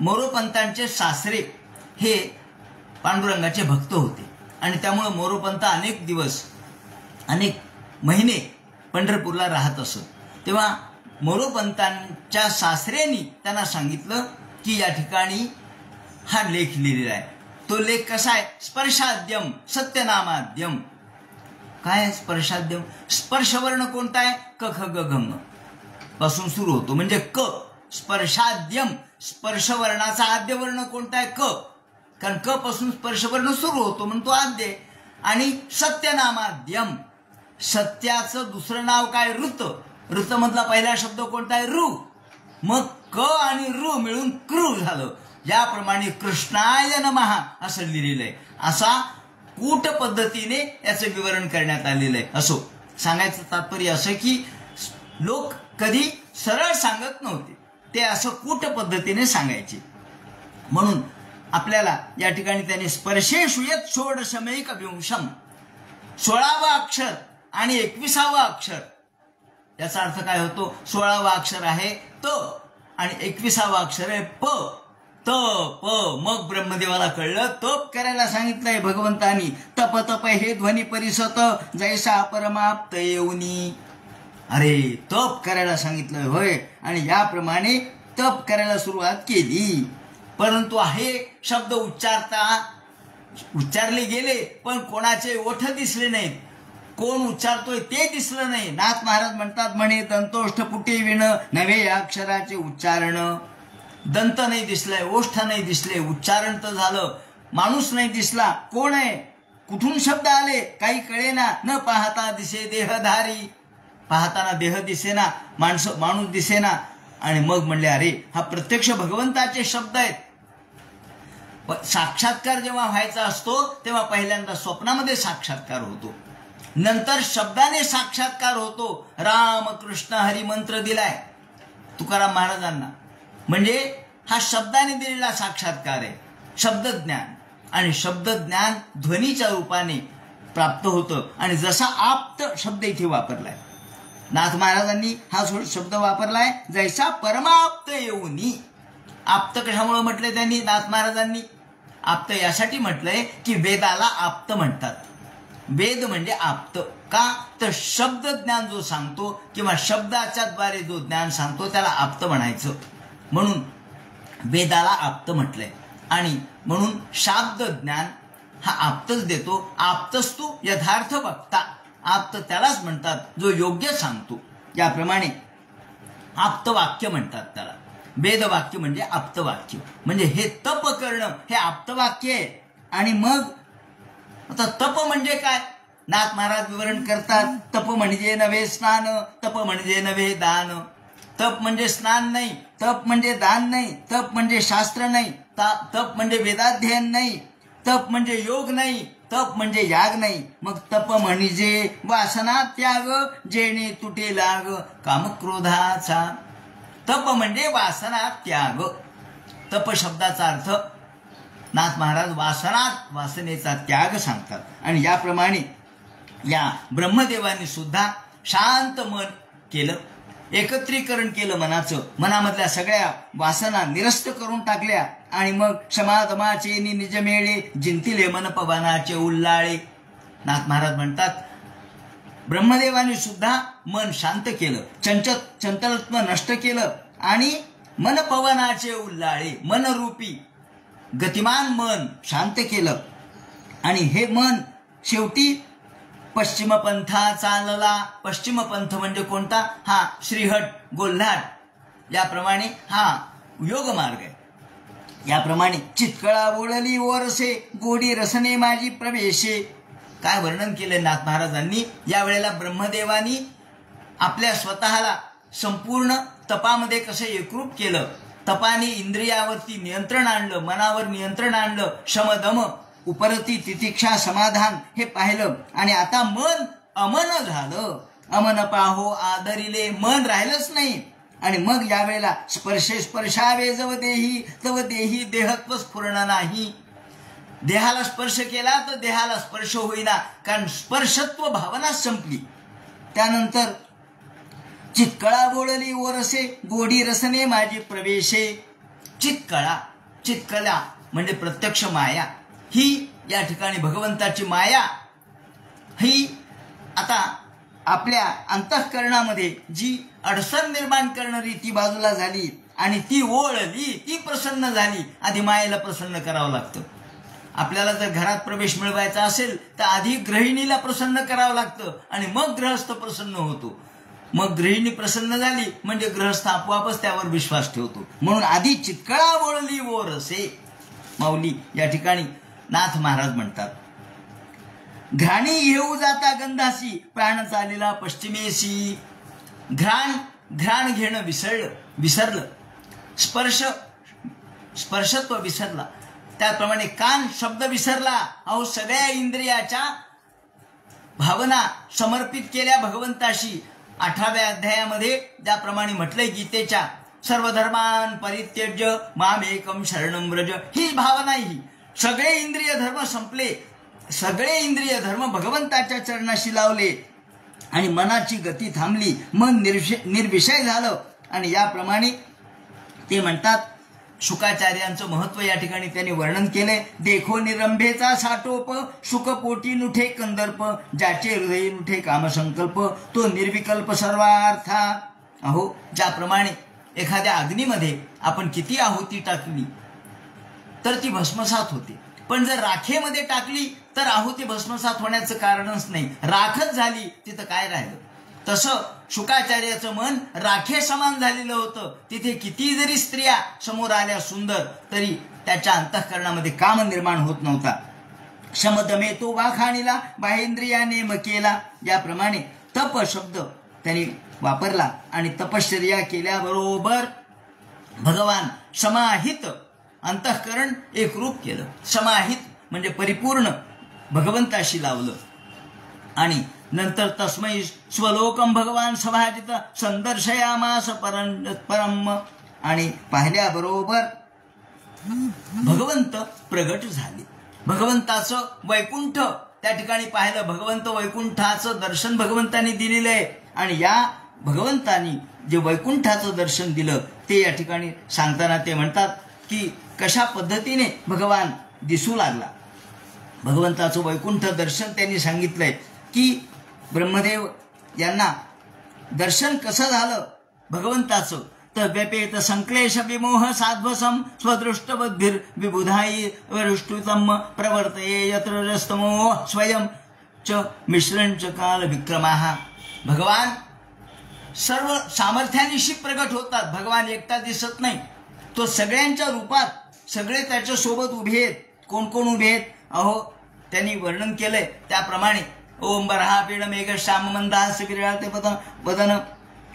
मोरोपंतांचे सासरे हे पांडुरंगाचे भक्त होते आणि त्यामुळे मोरोपंत अनेक दिवस, अनेक महिने पंढरपूरला राहत असत. तेव्हा मोरोपंतांच्या सासऱ्यांनी त्यांना सांगितलं की या ठिकाणी हा लेख लिहिलेला आहे. तो लेख कसा आहे? स्पर्शाद्यम सत्यनामाद्यम. काय आहे स्पर्शाद्यम? स्पर्शवर्ण कोणता आहे? क ख ग घ ङ पासून सुरू होतो म्हणजे क. स्पर्शाद्यम, स्पर्शवर्णाचा आद्य वर्ण कोणता आहे? क. कारण क पासून स्पर्शवर्ण सुरू होतो म्हणून तो आद्य. आणि सत्यनामाद्यम, सत्याचं दुसरं नाव काय? ऋत. ऋत मधला पहिला शब्द कोणता आहे? ऋ. मग क आणि ऋ मिळून कृ झालं. ज्याप्रमाणे कृष्णाय नमः असं लिहिलेलं आहे. असा कूट पद्धतीने याचं विवरण करण्यात आलेलं आहे. असो, सांगायचं तात्पर्य असं की लोक कधी सरळ सांगत नव्हते, ते असं कूट पद्धतीने सांगायचे. म्हणून आपल्याला या ठिकाणी त्याने स्पर्शेषु यत् षोडशमेक विंशम, 16वं अक्षर आणि 21वं अक्षर. याचा अर्थ काय होतो? 16वं अक्षर आहे त आणि 21वं अक्षर आहे प. त प. मग ब्रह्मदेवाला कळलं, तप करायला सांगितलंय भगवंतानी. तप तप हे ध्वनी परिसत जैसा परमाप्त येऊनी. अरे तप करायला सांगितलं होय, आणि याप्रमाणे तप करायला सुरुवात केली. परंतु हे शब्द उच्चारले गेले पण कोणाचे ओठ दिसले नाहीत. कोण उच्चारतोय ते दिसलं नाही. नाथ महाराज म्हणतात म्हणे दंतोष्ठ पुटी विण नवे या अक्षराचे उच्चारण. दंत नाही दिसलाय, ओष्ठ नाही दिसले, उच्चारण तर झालं, माणूस नाही दिसला. कोण आहे? कुठून शब्द आले? काही कळेना. न पाहता दिसे देहधारी. पाहताना देह दिसेना, माणूस दिसेना. आणि मग म्हणले अरे हा प्रत्यक्ष भगवंताचे शब्द आहेत. साक्षात्कार जेव्हा व्हायचा असतो तेव्हा पहिल्यांदा स्वप्नामध्ये साक्षात्कार होतो. नंतर शब्दाने साक्षात्कार होतो. राम कृष्ण हरी मंत्र दिलाय तुकाराम महाराजांना, म्हणजे हा शब्दाने दिलेला साक्षात्कार आहे, शब्दज्ञान. आणि शब्दज्ञान ध्वनीच्या रूपाने प्राप्त होतं. आणि जसा आप्त शब्द इथे वापरलाय नाथ महाराजांनी, हा शब्द वापरलाय जैसा परमाप्त येऊनी. आप्त कशामुळे म्हटलंय त्यांनी, नाथ महाराजांनी आप्त यासाठी म्हटलंय की वेदाला आप्त म्हणतात. वेद म्हणजे आप्त का, तर शब्द ज्ञान जो सांगतो किंवा शब्दाच्या द्वारे जो ज्ञान सांगतो त्याला आप्त म्हणायचं, म्हणून वेदाला आप्त म्हटलंय. आणि म्हणून शाब्द ज्ञान हा आप्तच देतो. आप्तस्तु यथार्थ वक्ता, आप्त त्यालाच म्हणतात जो योग्य सांगतो. याप्रमाणे आप्तवाक्य म्हणतात त्याला. वेदवाक्य म्हणजे आप्तवाक्य, म्हणजे हे तप करणं हे आप्तवाक्य आहे. आणि मग आता तप म्हणजे काय, नाथ महाराज विवरण करतात. तप म्हणजे नव्हे स्नान, तप म्हणजे नव्हे दान. तप म्हणजे स्नान नाही, तप म्हणजे दान नाही, तप म्हणजे शास्त्र नाही, तप म्हणजे वेदाध्ययन नाही, तप म्हणजे योग नाही, तप म्हणजे याग नाही. मग तप म्हणजे वासना त्याग, जेणे तुटे लाग कामक्रोधाचा. तप म्हणजे वासना त्याग. तप शब्दाचा अर्थ नाथ महाराज वासनेचा त्याग सांगतात. आणि याप्रमाणे या ब्रह्मदेवानी सुद्धा शांत मन केलं, एकत्रीकरण केलं मनाचं, मनामधल्या सगळ्या वासना निरस्त करून टाकल्या. आणि मग क्षमादमाचे निजमेळे, जिंतिले मन पवनाचे उल्लाळे. नाथ महाराज म्हणतात ब्रह्मदेवानी सुद्धा मन शांत केलं, चंचलत्व नष्ट केलं आणि मन पवनाचे उल्लाळे, मनरूपी गतिमान मन शांत केलं. आणि हे मन शेवटी पश्चिम पंथा चालला. पश्चिम पंथ म्हणजे कोणता, हा श्रीहट गोल्हाट, याप्रमाणे हा योग मार्ग आहे. याप्रमाणे चितकळा बोळली ओरसे, गोडी रसने माझी प्रवेशे. काय वर्णन केले नाथ महाराजांनी. यावेळेला ब्रह्मदेवानी आपल्या स्वतःला संपूर्ण तपामध्ये कसं एकरूप केलं. तपाने इंद्रियावरती नियंत्रण आणलं, मनावर नियंत्रण आणलं, शमदम उपरती तितिक्षा समाधान हे पाहिलं. आणि आता मन अमन झालं. अमन पाहो आदरिले, मन राहिलंच नाही. आणि मग यावेळेला स्पर्शे स्पर्शावे जव देही तव देही देहत्व स्फुरण नाही. देहाला स्पर्श केला तर देहाला स्पर्श होईना, कारण स्पर्शत्व भावना संपली. त्यानंतर चितकळा बोळली ओरसे, गोडी रसने माझी प्रवेशे. चितकळा म्हणजे प्रत्यक्ष माया. ही या ठिकाणी भगवंताची माया ही आता आपल्या अंतःकरणामध्ये जी अडचण निर्माण करणारी ती बाजूला झाली आणि ती ओळली, ती प्रसन्न झाली. आधी मायेला प्रसन्न करावं लागतं. आपल्याला जर घरात प्रवेश मिळवायचा असेल तर आधी गृहिणीला प्रसन्न करावं लागतं आणि मग गृहस्थ प्रसन्न होतो. मग गृहिणी प्रसन्न झाली म्हणजे गृहस्थ आपोआपच त्यावर विश्वास ठेवतो. म्हणून आधी चितकळा बोळली ओरसे. माऊली या ठिकाणी नाथ महाराज म्हणतात घ्राणी येऊ जाता गंधासी, प्राण चालेला पश्चिमेशी. घ्राण घेणं विसरलं, स्पर्शत्व विसरला. त्याप्रमाणे कान शब्द विसरला. अहो सगळ्या इंद्रियाच्या भावना समर्पित केल्या भगवंताशी. 18व्या अध्यायामध्ये ज्याप्रमाणे म्हटलंय गीतेच्या, सर्वधर्मान परित्यज्य मामेकम शरणं व्रज, ही भावना. ही सगळे इंद्रिय धर्म संपले, सगळे इंद्रिय धर्म भगवंताच्या चरणाशी लावले आणि मनाची गती थांबली, मन निर्विषय झालं. आणि याप्रमाणे ते म्हणतात, शुकाचार्यांचं महत्व या ठिकाणी त्यांनी वर्णन केले. देखो निरंभेचा साटोप, शुकपोटी नुठे कंदर्प, ज्याचे हृदय नुठे कामसंकल्प, तो निर्विकल्प सर्वार्था. अहो ज्याप्रमाणे एखाद्या अग्नीमध्ये आपण किती आहुती टाकली तर ती भस्मसात होते, पण जर राखेमध्ये टाकली तर आहुती भस्मसात होण्याचं कारणच नाही, राखच झाली, तिथं काय राहिलं. तसं शुकाचार्याचं मन राखे समान झालेलं होतं. तिथे किती जरी स्त्रिया समोर आल्या सुंदर तरी त्याच्या अंतःकरणामध्ये काम निर्माण होत नव्हता. शमदमे तो वाखाणीला, बाहेंद्रियाने म केला. याप्रमाणे तप शब्द त्यांनी वापरला आणि तपश्चर्या केल्याबरोबर भगवान समाहित अंतःकरण एकरूप केलं. समाहित म्हणजे परिपूर्ण भगवंताशी लावलं आणि नंतर तस्मै स्वलोकम भगवान सभाजित संदर्शयामास परम आणि पाहिल्याबरोबर भगवंत प्रगट झाले. भगवंताचं वैकुंठ त्या ठिकाणी पाहिलं. भगवंत वैकुंठाचं दर्शन भगवंतांनी दिलेलं आहे आणि या भगवंतांनी जे वैकुंठाचं दर्शन दिलं ते या ठिकाणी सांगताना ते म्हणतात की कशा पद्धतीने भगवान दिसू लागला. भगवंताचं वैकुंठ दर्शन त्यांनी सांगितलंय की ब्रह्मदेव यांना दर्शन कसं झालं भगवंताचं तर व्यपेत संक्लेश विमोह साध्वसम स्वदृष्टबद्धिर विबुधाई वरुष्टुतम प्रवर्तये यत्र रस्तमो स्वयं च मिश्रणच काल विक्रमाः. भगवान सर्व सामर्थ्यानिशी प्रगट होतात. भगवान एकटा दिसत नाही, तो सगळ्यांच्या रूपात सगळे त्याच्या सोबत उभे आहेत. कोण कोण उभे आहेत अहो त्यांनी वर्णन केलंय त्याप्रमाणे ओम बरहा पीड मेघ श्याम मंदास विराळ ते वदन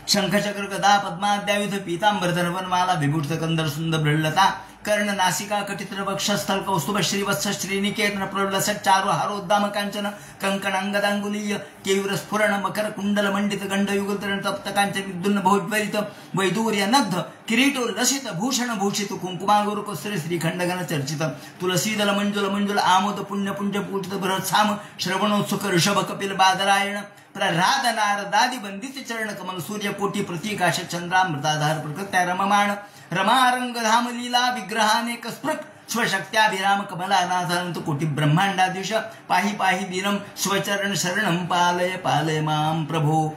शंखचक्र गदा पद्माद्यायुध पीतांबर धर्वन माला विभूषित कंदर सुंदर बृहलता कर्ण नासिका कटित्र वक्षस्थल कौस्तुभ श्रीवत्स श्रीनिकेतन प्रबलस चारु हारोद्दाम कांचन कंकणांगदांगुलीय केयुर स्फुरण मकर कुंडल मंडित गंड युगल तप्त कांचन विद्युन्न बहुज्वलित वैदूर्य नग्ध किरीटो लसित भूषण भूषित कुंकुमागुरु कस्तुरी श्रीखंडगण चर्चित तुलसीदल मंजुल मंजुल आमोद पुण्य पुंज पूजित बृहत् साम श्रवणोत्सुक ऋषभ कपिल बादरायण प्रह्लाद नारदादि वंदित चरण कमल सूर्य कोटी प्रतीकाश चंद्रामृताधार प्रकृत्या रममाण रमारंग धाम लीला विग्रहाने स्पृक स्वशक्त्याभिराम कमलानाथानंत कोटी ब्रह्मांडाधीश पाहि पाहि दीनम स्वचरण शरणम पालय पालय माम प्रभो.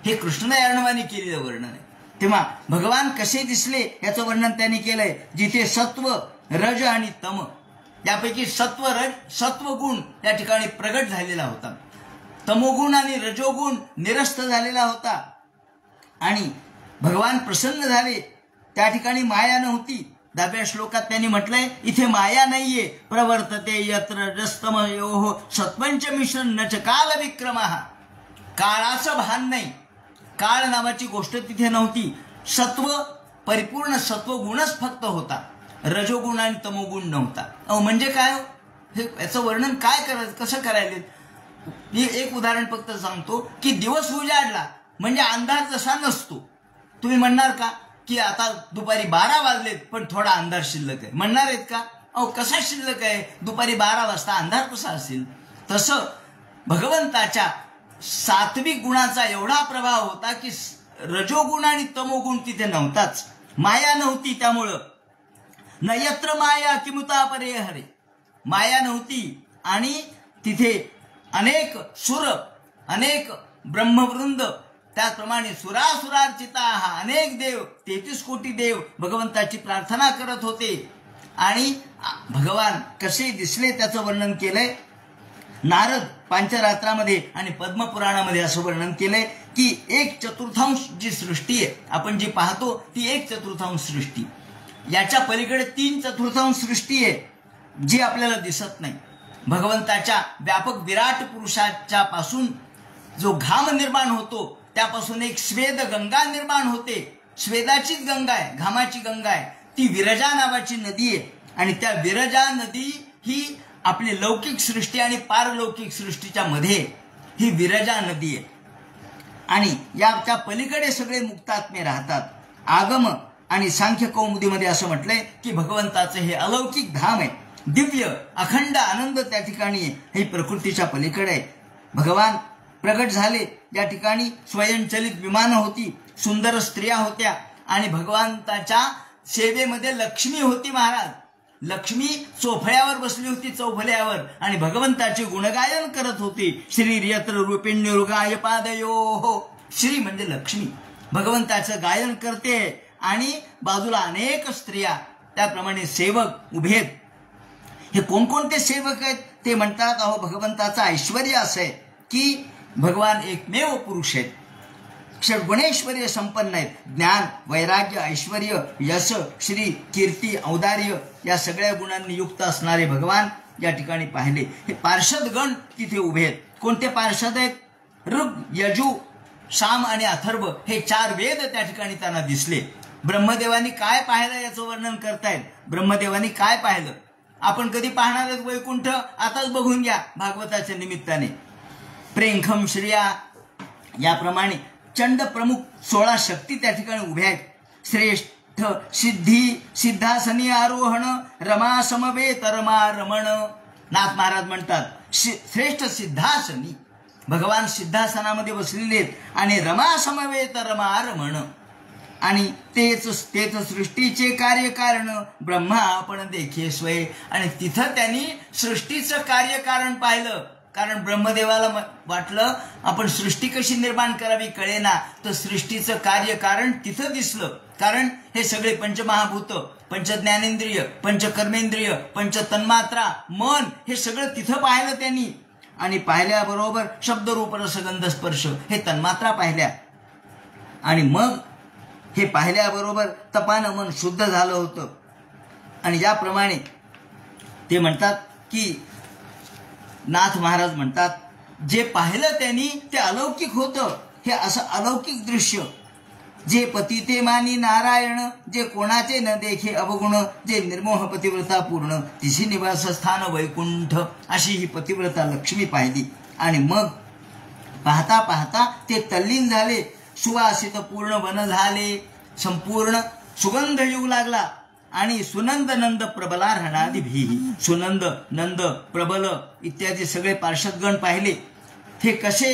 हे कृष्णदयाळवानी केलेलं वर्णन आहे. तेव्हा भगवान कसे दिसले याचं वर्णन त्यांनी केलंय. जिथे सत्व रज आणि तम यापैकी सत्व गुण या ठिकाणी प्रगट झालेला होता. तमोगुण आणि रजोगुण निरस्त झालेला होता आणि भगवान प्रसन्न झाले. त्या ठिकाणी माया नव्हती. 10व्या श्लोकात त्यांनी म्हटलंय इथे माया नाहीये. प्रवर्तते यत्र रस्तमयोः सत्पंच मिश्रण नच काल विक्रमः. काळाचं भान नाही. काळ नावाची गोष्ट तिथे नव्हती. सत्व परिपूर्ण सत्व गुणच फक्त होता. रजोगुण आणि तमोगुण नव्हता. म्हणजे काय हे याचं वर्णन काय करायचं कसं करायला. मी एक उदाहरण फक्त सांगतो की दिवस उजाडला म्हणजे अंधार जसा नसतो. तुम्ही म्हणणार का की आता दुपारी 12 वाजलेत पण थोडा अंधार शिल्लक आहे म्हणणार आहेत का. अहो कसा शिल्लक आहे. दुपारी 12 वाजता अंधार कसा असेल. तसं भगवंताच्या सात्विक गुणाचा एवढा प्रभाव होता की रजोगुण आणि तमोगुण तिथे नव्हताच. माया नव्हती. त्यामुळं नयत्र माया किमुता परे हरे. माया नव्हती आणि तिथे अनेक सुर अनेक ब्रह्मवृंद त्याचप्रमाणे सुरासुरार्चिता अनेक देव 33 कोटी देव भगवंताची प्रार्थना करत होते. आणि भगवान कसे दिसले त्याचं वर्णन केलंय नारद पांचरात्रामध्ये आणि पद्मपुराणामध्ये असं वर्णन केलंय की 1/4 जी सृष्टी आहे आपण जी पाहतो ती 1/4 सृष्टी. याच्या पलीकडे 3/4 सृष्टी आहे जी आपल्याला दिसत नाही. भगवंताच्या व्यापक विराट पुरुषाच्या पासून जो घाम निर्माण होतो त्यापासून एक स्वेद गंगा निर्माण होते. स्वेदाचीच गंगा आहे, घामाची गंगा आहे. ती विरजा नावाची नदी आहे आणि त्या विरजा नदी ही आपली लौकिक सृष्टी आणि पारलौकिक सृष्टीच्या मध्ये ही विरजा नदी आहे. आणि याच्या पलीकडे सगळे मुक्तात्मे राहतात. आगम आणि सांख्य कौमुदीमध्ये असं म्हटलंय की भगवंताचं हे अलौकिक धाम आहे. दिव्य अखंड आनंद त्या ठिकाणी आहे. हे प्रकृतीच्या पलीकडे आहे. भगवान प्रगट झाले. या ठिकाणी स्वयंचलित विमानं होती, सुंदर स्त्रिया होत्या आणि भगवंताच्या सेवेमध्ये लक्ष्मी होती. महाराज लक्ष्मी चोफळ्यावर बसली होती चौफल्यावर आणि भगवंताचे गुणगायन करत होती. श्री यत्र रूपिण्युर्गाय पादयो. श्री म्हणजे लक्ष्मी भगवंताचं गायन करते आणि बाजूला अनेक स्त्रिया त्याप्रमाणे सेवक उभे आहेत. हे कोणकोणते सेवक आहेत ते म्हणतात अहो भगवंताचं ऐश्वर्य असं आहे की भगवान एकमेव पुरुष आहेत. षड्गुणेश्वर्य संपन्न आहेत. ज्ञान वैराग्य ऐश्वर्य यश श्री कीर्ती औदार्य या सगळ्या गुणांनी युक्त असणारे भगवान या ठिकाणी पाहिले. हे पार्षद गण तिथे उभे आहेत. कोणते पार्षद आहेत. ऋग यजु साम आणि अथर्व हे 4 वेद त्या ठिकाणी त्यांना दिसले. ब्रह्मदेवानी काय पाहिलं याचं वर्णन करतायत. ब्रह्मदेवानी काय पाहिलं आपण कधी पाहणार आहेत वैकुंठ आताच बघून घ्या भागवताच्या निमित्ताने. प्रेंखम श्रिया, याप्रमाणे चंड प्रमुख 16 शक्ती त्या ठिकाणी उभ्या आहेत. श्रेष्ठ सिद्धी सिद्धासनी आरोहण रमा समवेत रमा रमण. नाथ महाराज म्हणतात श्रेष्ठ सिद्धासनी भगवान सिद्धासनामध्ये बसलेले आहेत आणि रमा समवेत रमा रमण. आणि तेच सृष्टीचे कार्यकारण ब्रह्मा आपण देखे स्वय. आणि तिथं त्यांनी सृष्टीचं कार्यकारण पाहिलं. कारण ब्रह्मदेवाला वाटलं आपण सृष्टी कशी निर्माण करावी कळेना, तर सृष्टीचं कार्यकारण तिथं दिसलं. कारण हे सगळे पंचमहाभूत, पंचज्ञानेंद्रिय, पंचकर्मेंद्रिय, पंचतन्मात्रा, मन हे सगळं तिथं पाहिलं त्यांनी. आणि पाहिल्याबरोबर शब्दरूप रसगंध स्पर्श हे तन्मात्रा पाहिल्या. आणि मग हे पाहिल्याबरोबर तपानं मन शुद्ध झालं होतं. आणि याप्रमाणे ते म्हणतात की नाथ महाराज म्हणतात जे पाहिलं त्यांनी ते अलौकिक होतं. हे असं अलौकिक दृश्य. जे पती ते मानी नारायण, जे कोणाचे न देखे अवगुण, जे निर्मोह पतिव्रता पूर्ण, तिशी निवासस्थान वैकुंठ. अशी ही पतिव्रता लक्ष्मी पाहिली. आणि मग पाहता पाहता ते तल्लीन झाले. सुवासित पूर्ण वन झाले, संपूर्ण सुगंध येऊ लागला. आणि सुनंद नंद प्रबला रणादिभी. सुनंद नंद प्रबल इत्यादी सगळे पार्षदगण पाहिले. ते कसे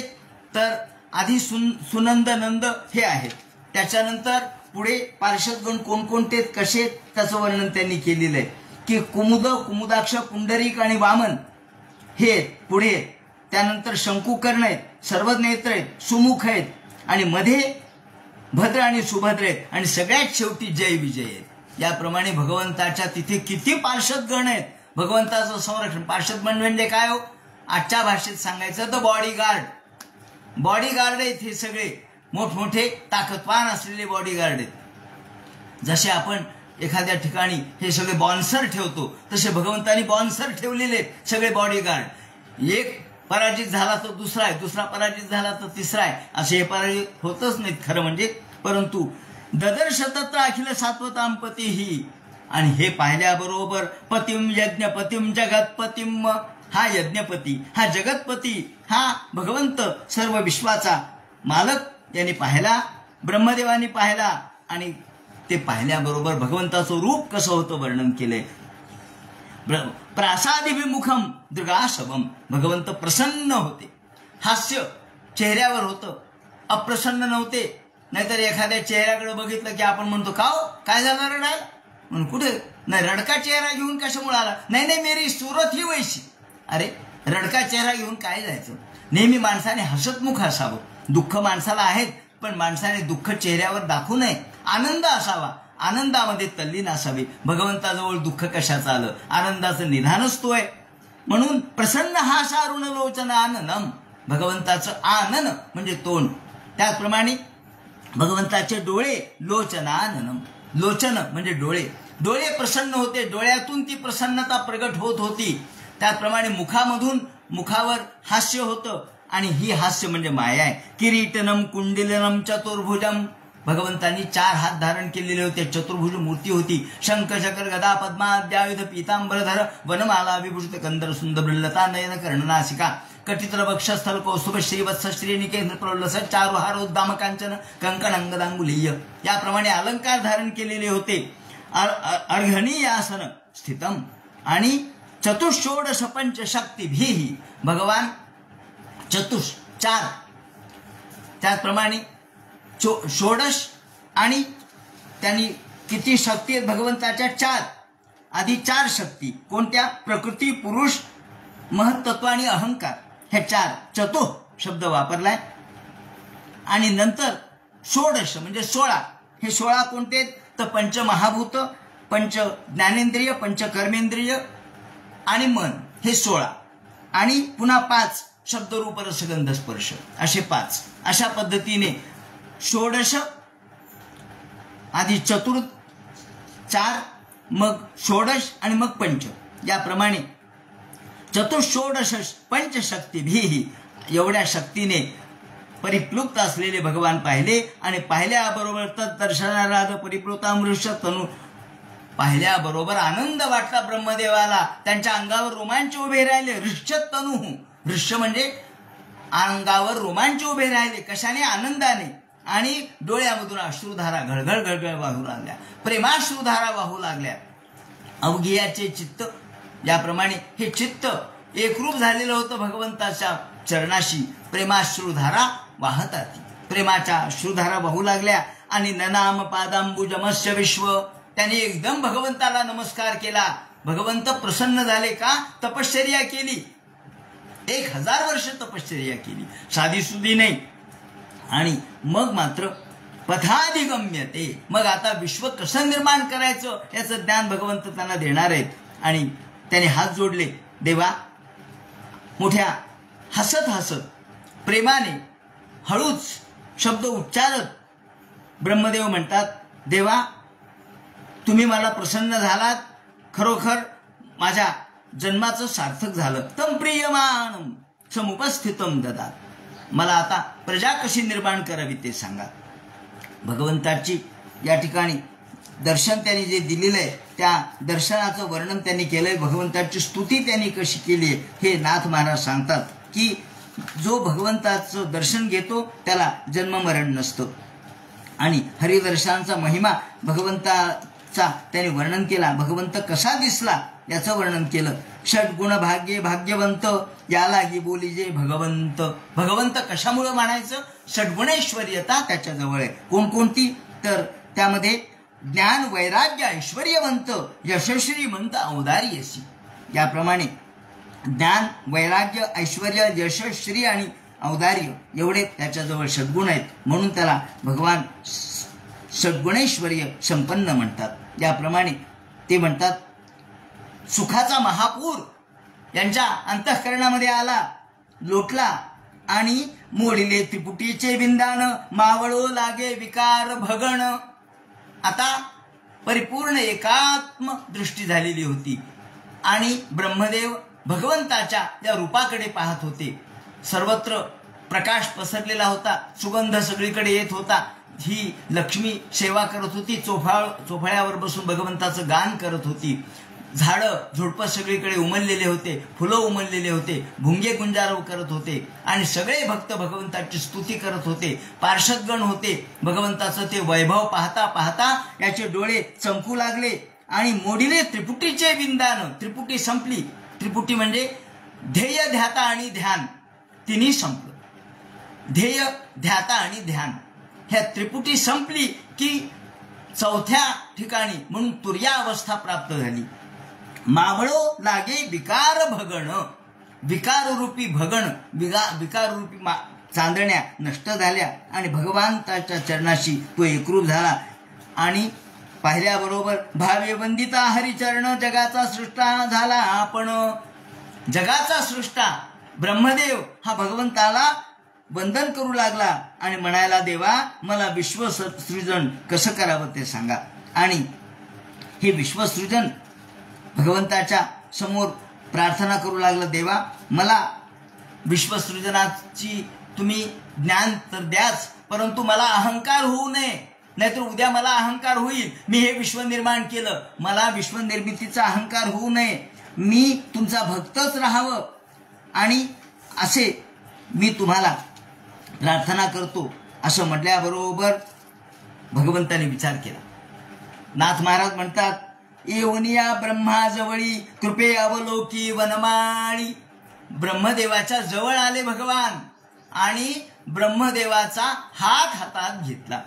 तर आधी सुनंद नंद हे आहेत. त्याच्यानंतर पुढे पार्षदगण कोणकोणते कसे त्याचं वर्णन त्यांनी केलेलं आहे की कुमुद कुमुदाक्ष पुंडरीक आणि वामन हे पुढे. त्यानंतर शंकुकर्ण आहेत, सर्वनेत्र आहेत, सुमुख आहेत आणि मध्ये भद्र आणि सुभद्र आहेत आणि सगळ्यात शेवटी जय विजय आहेत. याप्रमाणे भगवंताच्या तिथे किती पार्षदगण आहेत. भगवंताचं संरक्षण. पार्षद म्हणजे काय हो, आजच्या भाषेत सांगायचं तर बॉडीगार्ड. बॉडीगार्ड आहेत हे सगळे मोठमोठे ताकदवान असलेले बॉडीगार्ड आहेत. जसे आपण एखाद्या ठिकाणी हे सगळे बॉन्सर ठेवतो तसे भगवंतानी बॉन्सर ठेवलेले आहेत सगळे बॉडीगार्ड. एक पराजित झाला तर दुसरा आहे, दुसरा पराजित झाला तर तिसरा आहे, असे हे पराजित होतच नाहीत खरं म्हणजे. परंतु ददर्श तत्र अखिल सात्वताम पतीही. आणि हे पाहिल्याबरोबर पतिम यज्ञपतिम जगतपतिम, हा यज्ञपती, हा जगतपती, हा भगवंत सर्व विश्वाचा मालक यांनी पाहिला, ब्रह्मदेवानी पाहिला. आणि ते पाहिल्याबरोबर भगवंताचं रूप कसं होतं वर्णन केलंय. प्रासादिभिमुखम दृगाशवम, भगवंत प्रसन्न होते. हास्य चेहऱ्यावर होतं, अप्रसन्न नव्हते. नाहीतर एखाद्या चेहऱ्याकडे बघितलं की आपण म्हणतो का हो काय झालं रडायला, म्हणून कुठे नाही रडका चेहरा घेऊन कशामुळे आला. नाही नाही मेरी सूरत ही वैशी. अरे रडका चेहरा घेऊन काय जायचं. नेहमी माणसाने हसतमुख असावं. दुःख माणसाला आहेत पण माणसाने दुःख चेहऱ्यावर दाखवू नये. आनंद असावा, आनंदामध्ये तल्लीन असावी. भगवंताजवळ दुःख कशाचं आलं, आनंदाचं निधानच तो आहे. म्हणून प्रसन्न हासा ऋणलोचन आननम, भगवंताचं आनन म्हणजे तोंड. त्याचप्रमाणे भगवंताचे डोळे लोचनाननम, लोचन म्हणजे डोळे. डोळे प्रसन्न होते, डोळ्यातून ती प्रसन्नता प्रगट होत होती. त्याचप्रमाणे मुखामधून मुखावर हास्य होतं आणि ही हास्य म्हणजे माया आहे. किरीटनम कुंडिलनम चतुर्भुजम, भगवंतांनी 4 हात धारण केलेले होते, चतुर्भुज मूर्ती होती. शंख चक्र गदा पद्माद्यायुध पीतांबरधर वनमाला विभूषित कंदर सुंदर लता नयन कर्णनासिका कटितर वक्षस्थल कौस्तुभ श्रीवत्स श्रीनिकेंद्र प्रवल्लस चारुहारोद्दाम कांचन कंकण अंगदांगुलीय. याप्रमाणे अलंकार धारण केलेले होते. अर्घणीयासन स्थितम. आणि चतुष्षोडश पंच शक्तीभिः, भगवान 4. त्याचप्रमाणे 16 आणि त्यांनी किती शक्ती आहेत भगवंताच्या 4. आधी 4 शक्ती कोणत्या, प्रकृती, पुरुष, महत्त्व आणि अहंकार, हे 4 चतुः शब्द वापरलाय. आणि नंतर 16 म्हणजे 16. हे 16 कोणते तर पंचमहाभूत, पंच ज्ञानेंद्रिय, पंचकर्मेंद्रिय आणि मन, हे 16. आणि पुन्हा 5 शब्दरूप रसगंध स्पर्श, असे 5. अशा पद्धतीने 16 आधी 4 मग 16 आणि मग पंच. याप्रमाणे चतुष्षोडश पंचशक्तीभिः, एवढ्या शक्तीने परिप्लुप्त असलेले भगवान पाहिले. आणि पाहिल्याबरोबर तत्दर्शनाराध परिप्लुतामृष तनु, पाहिल्याबरोबर आनंद वाटला ब्रह्मदेवाला. त्यांच्या अंगावर रोमांच उभे राहिले. ऋष्य तनु, ऋष्य म्हणजे अंगावर रोमांच उभे राहिले. कशाने? आनंदाने. आणि डोळ्यामधून अश्रुधारा घळघळ घळघळ वाहू लागल्या, प्रेमाश्रुधारा वाहू लागल्या. अवघियाचे चित्त, याप्रमाणे हे चित्त एकरूप झालेलं होतं भगवंताच्या चरणाशी. प्रेमाश्रुधारा वाहतात, प्रेमाच्या अश्रुधारा वाहू लागल्या. आणि ननाम पादांबुजमस्य विश्व, त्याने एकदम भगवंताला नमस्कार केला. भगवंत प्रसन्न झाले. का? तपश्चर्या केली, 1000 वर्ष तपश्चर्या केली, साधी सुधी नाही. आणि मग मात्र पथाधिगम्यते, मग आता विश्व कसं निर्माण करायचं याचं ज्ञान भगवंत त्यांना देणार आहेत. आणि त्याने हात जोडले. देवा, मोठ्या हसत हसत प्रेमाने हळूच शब्द उच्चारत ब्रह्मदेव म्हणतात, देवा, तुम्ही मला प्रसन्न झालात, खरोखर माझ्या जन्माचं सार्थक झालं. तम प्रियमानम समुपस्थितम ददात, मला आता प्रजा कशी निर्माण करावी ते सांगा. भगवंताची या ठिकाणी दर्शन त्यांनी जे दिलेलं आहे त्या दर्शनाचं वर्णन त्यांनी केलंय. भगवंताची स्तुती त्यांनी कशी केली आहे हे नाथ महाराज सांगतात की जो भगवंताचं दर्शन घेतो त्याला जन्ममरण नसतं. आणि हरिदर्शनाचा महिमा भगवंताचा त्याने वर्णन केला. भगवंत कसा दिसला याचं वर्णन केलं. षड्गुण भाग्ये भाग्यवंत, यालागी बोली जे भगवंत. भगवंत कशामुळे म्हणायचं? षड्गुणेश्वर्यता त्याच्याजवळ आहे. कोणकोणती? तर त्यामध्ये ज्ञान वैराग्य ऐश्वर्यवंत, यशस्वीमंत औदार्यसी. याप्रमाणे ज्ञान वैराग्य ऐश्वर्य यशस्वी आणि औदार्य एवढे त्याच्याजवळ षड्गुण आहेत. म्हणून त्याला भगवान षड्गुणेश्वर्य संपन्न म्हणतात. याप्रमाणे ते म्हणतात, सुखाचा महापूर यांच्या अंतःकरणामध्ये आला, लोटला. आणि मोडिले त्रिपुटीचे विंदान, मावळो लागे विकार भगण. आता परिपूर्ण एकात्म दृष्टी झालेली होती. आणि ब्रह्मदेव भगवंताच्या या रूपाकडे पाहत होते. सर्वत्र प्रकाश पसरलेला होता, सुगंध सगळीकडे येत होता. ही लक्ष्मी सेवा करत होती, चोफाळ्यावर बसून भगवंताचं गान करत होती. झाडं झुडपं सगळीकडे उमललेले होते, फुलं उमललेले होते, भुंगे गुंजारव करत होते. आणि सगळे भक्त भगवंताची स्तुती करत होते. पार्षदगण होते. भगवंताचं ते वैभव पाहता पाहता याचे डोळे चमकू लागले. आणि मोडिले त्रिपुटीचे विंदान, त्रिपुटी संपली. त्रिपुटी म्हणजे ध्येय, ध्याता आणि ध्यान, तिन्ही संपलं. ध्येय, ध्याता आणि ध्यान, ह्या त्रिपुटी संपली की चौथ्या ठिकाणी म्हणून तुर्या अवस्था प्राप्त झाली. मावळो लागे विकार भगण, विकाररूपी भगण, विकाररूपी चांदण्या नष्ट झाल्या आणि भगवंताच्या चरणाशी तो एकरूप झाला. आणि पाहिल्याबरोबर भावे वंदिता हरिचरण, जगाचा सृष्टा झाला आपण. जगाचा सृष्टा ब्रह्मदेव हा भगवंताला वंदन करू लागला आणि म्हणायला, देवा, मला विश्वसृजन कसं करावं ते सांगा. आणि हे विश्वसृजन भगवंताच्या समोर प्रार्थना करू लागलं, देवा, मला विश्वसृजनाची तुम्ही ज्ञान तर द्याच, परंतु मला अहंकार होऊ नये, नाहीतर उद्या मला अहंकार होईल. मी हे विश्व निर्माण केलं, मला विश्वनिर्मितीचा अहंकार होऊ नये, मी तुमचा भक्तच राहावं. आणि असे मी तुम्हाला प्रार्थना करतो. असं म्हटल्याबरोबर भगवंताने विचार केला. नाथ महाराज म्हणतात, येवनिया ब्रह्माजवळी कृपे अवलोकी वनमाळी. ब्रह्मदेवाच्या जवळ आले भगवान आणि ब्रह्मदेवाचा हात हातात घेतला.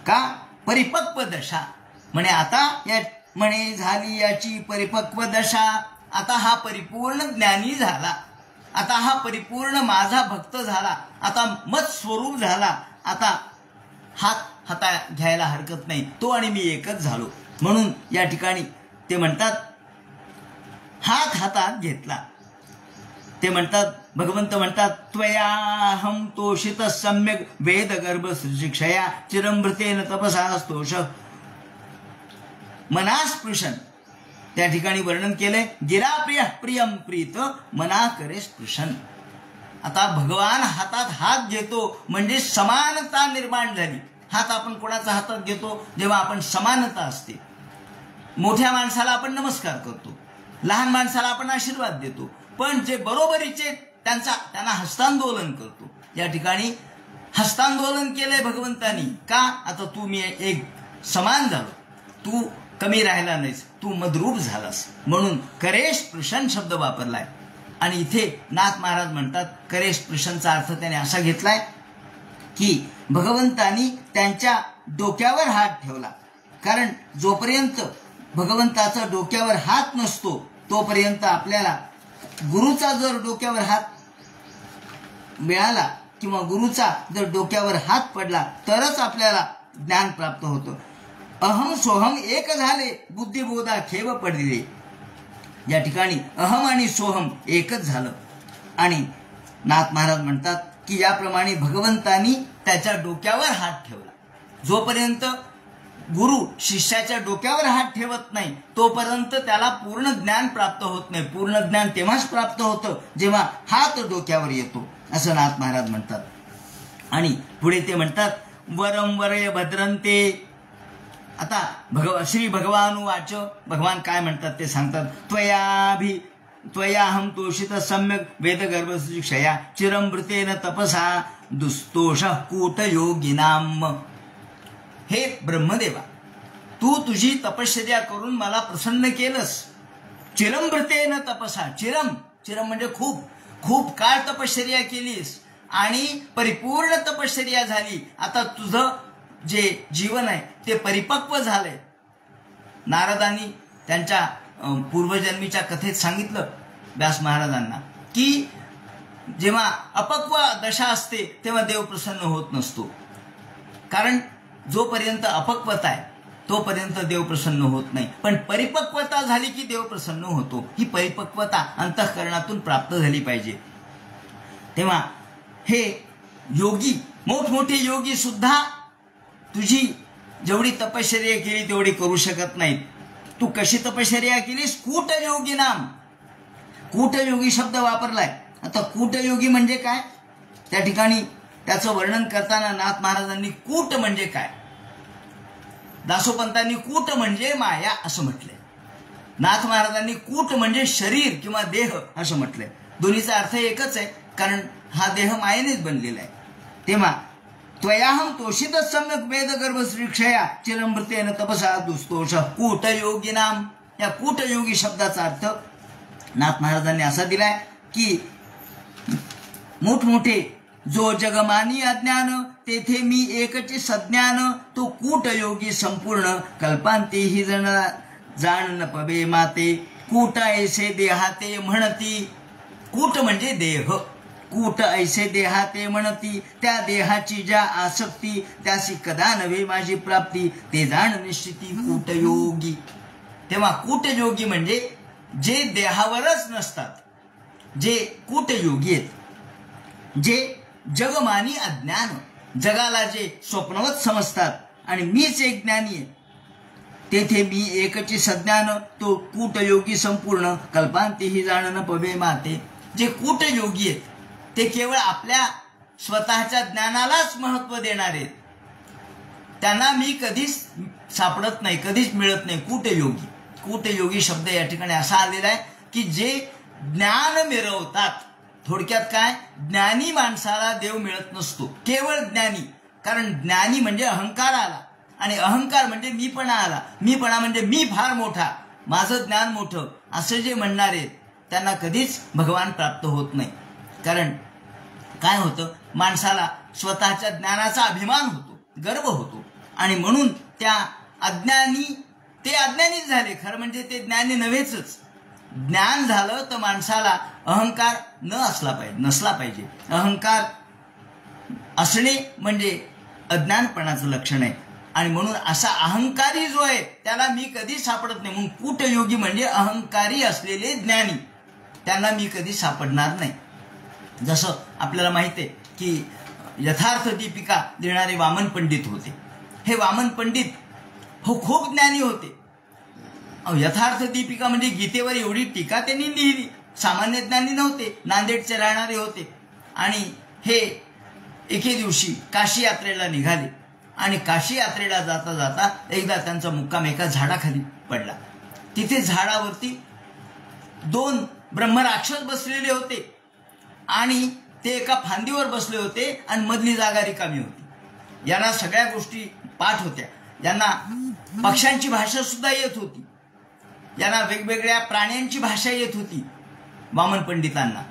का? परिपक्व दशा म्हणे. आता या म्हणे झाली याची परिपक्व दशा. आता हा परिपूर्ण ज्ञानी झाला, आता हा परिपूर्ण माझा भक्त झाला, आता मत स्वरूप झाला. आता हात हातात घ्यायला हरकत नाही, तो आणि मी एकच झालो. म्हणून या ठिकाणी ते म्हणतात, हात हातात घेतला. ते म्हणतात, भगवंत म्हणतात, त्वयाहम तोषित सम्यक वेद गर्भ शिक्षया चिरंभृतेन तपसा स्तोष मनास्पृशन. त्या ठिकाणी वर्णन केलंय, गिरा प्रिय प्रियम प्रीत मना करे स्पृशन. आता भगवान हातात हात घेतो म्हणजे समानता निर्माण झाली. हात आपण कोणाचा हातात घेतो? जेव्हा आपण समानता असते. मोठ्या माणसाला आपण नमस्कार करतो, लहान माणसाला आपण आशीर्वाद देतो. पण जे बरोबरीचे त्यांना हस्तांदोलन करतो. या ठिकाणी हस्तांदोलन केलंय भगवंतानी. का? आता तू मी एक समान झालो, तू कमी राहिला नाहीस, तू मद्रूप झालास, म्हणून करेश स्पृशन शब्द वापरलाय. आणि इथे नाथ महाराज म्हणतात करेश स्पृशनचा अर्थ त्याने असा घेतलाय की भगवंतानी त्यांच्या डोक्यावर हात ठेवला. कारण जोपर्यंत भगवंताचा डोक्यावर हात नसतो तोपर्यंत आपल्याला गुरुचा जर डोक्यावर हात मिळाला किंवा गुरुचा जर डोक्यावर हात पडला तरच आपल्याला ज्ञान प्राप्त होतं. अहम सोहम एक झाले, बुद्धिबोधा खेव पडले. या ठिकाणी अहम आणि सोहम एकच झालं. आणि नाथ महाराज म्हणतात की याप्रमाणे भगवंतानी त्याच्या डोक्यावर हात ठेवला. जोपर्यंत गुरु शिष्याच्या डोक्यावर हात ठेवत नाही तोपर्यंत त्याला पूर्ण ज्ञान प्राप्त होत नाही. पूर्ण ज्ञान तेव्हाच प्राप्त होतं जेव्हा हात डोक्यावर येतो, असं नाथ महाराज म्हणतात. आणि पुढे ते म्हणतात वरम वरय भद्रंते. आता श्री भगवान वाच, भगवान काय म्हणतात ते सांगतात. त्वयाहम तोषित सम्यक वेदगर्भशिक्षया चिरमृतेन तपसा दुस्तोष कूटयोगिनाम. हे ब्रह्मदेवा, तू तुझी तपश्चर्या करून मला प्रसन्न केलंस. चिरमृतेन तपसा, चिरम म्हणजे खूप खूप काळ तपश्चर्या केलीस आणि परिपूर्ण तपश्चर्या झाली. आता तुझं जे जीवन आहे ते परिपक्व झालंय. नारदांनी त्यांच्या पूर्वजन्मीच्या कथेत सांगितलं व्यास महाराजांना की जेव्हा अपक्व दशा असते तेव्हा देव प्रसन्न होत नसतो. कारण जोपर्यंत अपक्वता आहे तोपर्यंत देव प्रसन्न होत नाही, पण परिपक्वता झाली की देव प्रसन्न होतो. ही परिपक्वता अंतःकरणातून प्राप्त झाली पाहिजे. तेव्हा हे योगी, मोठमोठे योगी सुद्धा तुझी जेवढी तपश्चर्या केली तेवढी करू शकत नाहीत. तू कशी तपश्चर्या केलीस? कूटयोगी नाम. कूटयोगी शब्द वापरलाय. आता कूटयोगी म्हणजे काय? त्या ठिकाणी त्याचं वर्णन करताना नाथ महाराजांनी कूट म्हणजे काय, दासोपंतांनी कूट म्हणजे माया असं म्हटलंय. नाथ महाराजांनी कूट म्हणजे शरीर किंवा देह असं म्हटलंय. दोन्हीचा अर्थ एकच आहे, कारण हा देह मायेनेच बनलेला आहे. तेव्हा त्वयाहम तोषित सम्यक वेदगर्भशिक्षया चिरमृतेन तपसा दुस्तोष कूटयोगिनाम. या कूटयोगी शब्दाचा अर्थ नाथ महाराजांनी असा दिलाय की मोठमोठे जो जगमानी अज्ञान तेथे मी एकची सज्ञान, तो कूटयोगी संपूर्ण कल्पांतेही जण जाण न पवे माते. कूट ऐसे देहाते म्हणती. कूट म्हणजे देह. कूट ऐसे देहाते म्हणती, त्या देहाची ज्या आसक्ती त्यासी कदा नव्हे माझी प्राप्ती. ते जाण निश्चिती कूटयोगी. तेव्हा कूटयोगी म्हणजे जे देहावरच नसतात, जे कूटयोगी आहेत, जे जगमानी अज्ञान, जगाला जे स्वप्नवत समजतात आणि मीच एक ज्ञानी आहे, तेथे मी एकची सज्ञान, तो कूटयोगी संपूर्ण कल्पांतेही जाण न पवे माते. जे कूटयोगी आहेत ते केवळ आपल्या स्वतःच्या ज्ञानालाच महत्व देणारे, त्यांना मी कधीच सापडत नाही, कधीच मिळत नाही. कूटयोगी, कूटयोगी शब्द या ठिकाणी असा आलेला आहे की जे ज्ञान मिरवतात. थोडक्यात काय, ज्ञानी माणसाला देव मिळत नसतो, केवळ ज्ञानी. कारण ज्ञानी म्हणजे अहंकार आला आणि अहंकार म्हणजे मीपणा आला. मीपणा म्हणजे मी फार मोठा, माझं ज्ञान मोठं, असं जे म्हणणारे त्यांना कधीच भगवान प्राप्त होत नाही. कारण काय होतं, माणसाला स्वतःच्या ज्ञानाचा अभिमान होतो, गर्व होतो आणि म्हणून त्या ते अज्ञानीच झाले. खरं म्हणजे ते ज्ञानी नव्हेच. ज्ञान झालं तर माणसाला अहंकार नसला पाहिजे. अहंकार असणे म्हणजे अज्ञानपणाचं लक्षण आहे आणि म्हणून असा अहंकारी जो आहे त्याला मी कधी सापडत नाही. म्हणून कूटयोगी म्हणजे अहंकारी असलेले ज्ञानी, त्यांना मी कधी सापडणार नाही. जसं आपल्याला माहिती आहे की यथार्थ दीपिका लिहिणारे वामन पंडित होते. हे वामन पंडित खूप ज्ञानी होते. यथार्थ दीपिका म्हणजे गीतेवर एवढी टीका त्यांनी लिहिली. सामान्य ज्ञानी नव्हते, नांदेडचे राहणारे होते आणि हे एके दिवशी काशी यात्रेला निघाले आणि काशी यात्रेला जाता जाता एकदा त्यांचा मुक्काम एका झाडाखाली पडला. तिथे झाडावरती 2 ब्रह्मराक्षस बसलेले होते आणि ते एका फांदीवर बसले होते आणि मधली जागा रिकामी होती. यांना सगळ्या गोष्टी पाठ होत्या. यांना पक्ष्यांची भाषा सुद्धा येत होती. यांना वेगवेगळ्या प्राण्यांची भाषा येत होती वामन पंडितांना.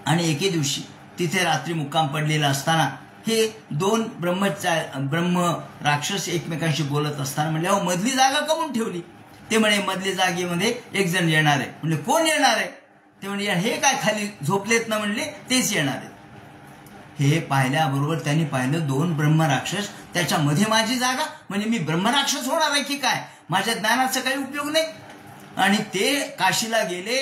आणि एके दिवशी तिथे रात्री मुक्काम पडलेला असताना हे दोन ब्रह्म राक्षस एकमेकांशी बोलत असताना म्हणले, अहो मधली जागा कमून ठेवली? ते म्हणे, मधली जागेमध्ये एक जण येणार आहे. म्हणजे कोण येणार आहे? ते म्हणजे हे काय खाली झोपलेत ना, म्हणले तेच येणार आहेत. हे पाहिल्याबरोबर त्यांनी पाहिलं दोन ब्रह्मराक्षस, त्याच्यामध्ये माझी जागा, म्हणजे मी ब्रह्मराक्षस होणार आहे की काय? माझ्या ज्ञानाचा काही उपयोग नाही. आणि ते काशीला गेले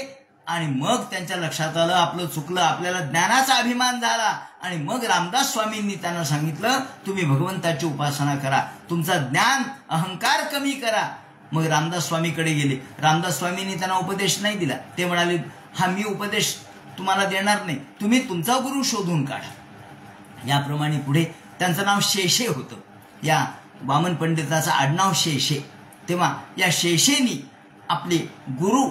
आणि मग त्यांच्या लक्षात आलं आपलं चुकलं, आपल्याला ज्ञानाचा अभिमान झाला. आणि मग रामदास स्वामींनी त्यांना सांगितलं, तुम्ही भगवंताची उपासना करा, तुमचा ज्ञान अहंकार कमी करा. मग रामदास स्वामीकडे गेले. रामदास स्वामींनी त्यांना उपदेश नाही दिला. ते म्हणाले, हा मी उपदेश तुम्हाला देणार नाही, तुम्ही तुमचा गुरु शोधून काढा. याप्रमाणे पुढे त्यांचं नाव शेषे होतं. या वामन पंडिताचं आडनाव शेषे. तेव्हा या शेषेनी आपले गुरु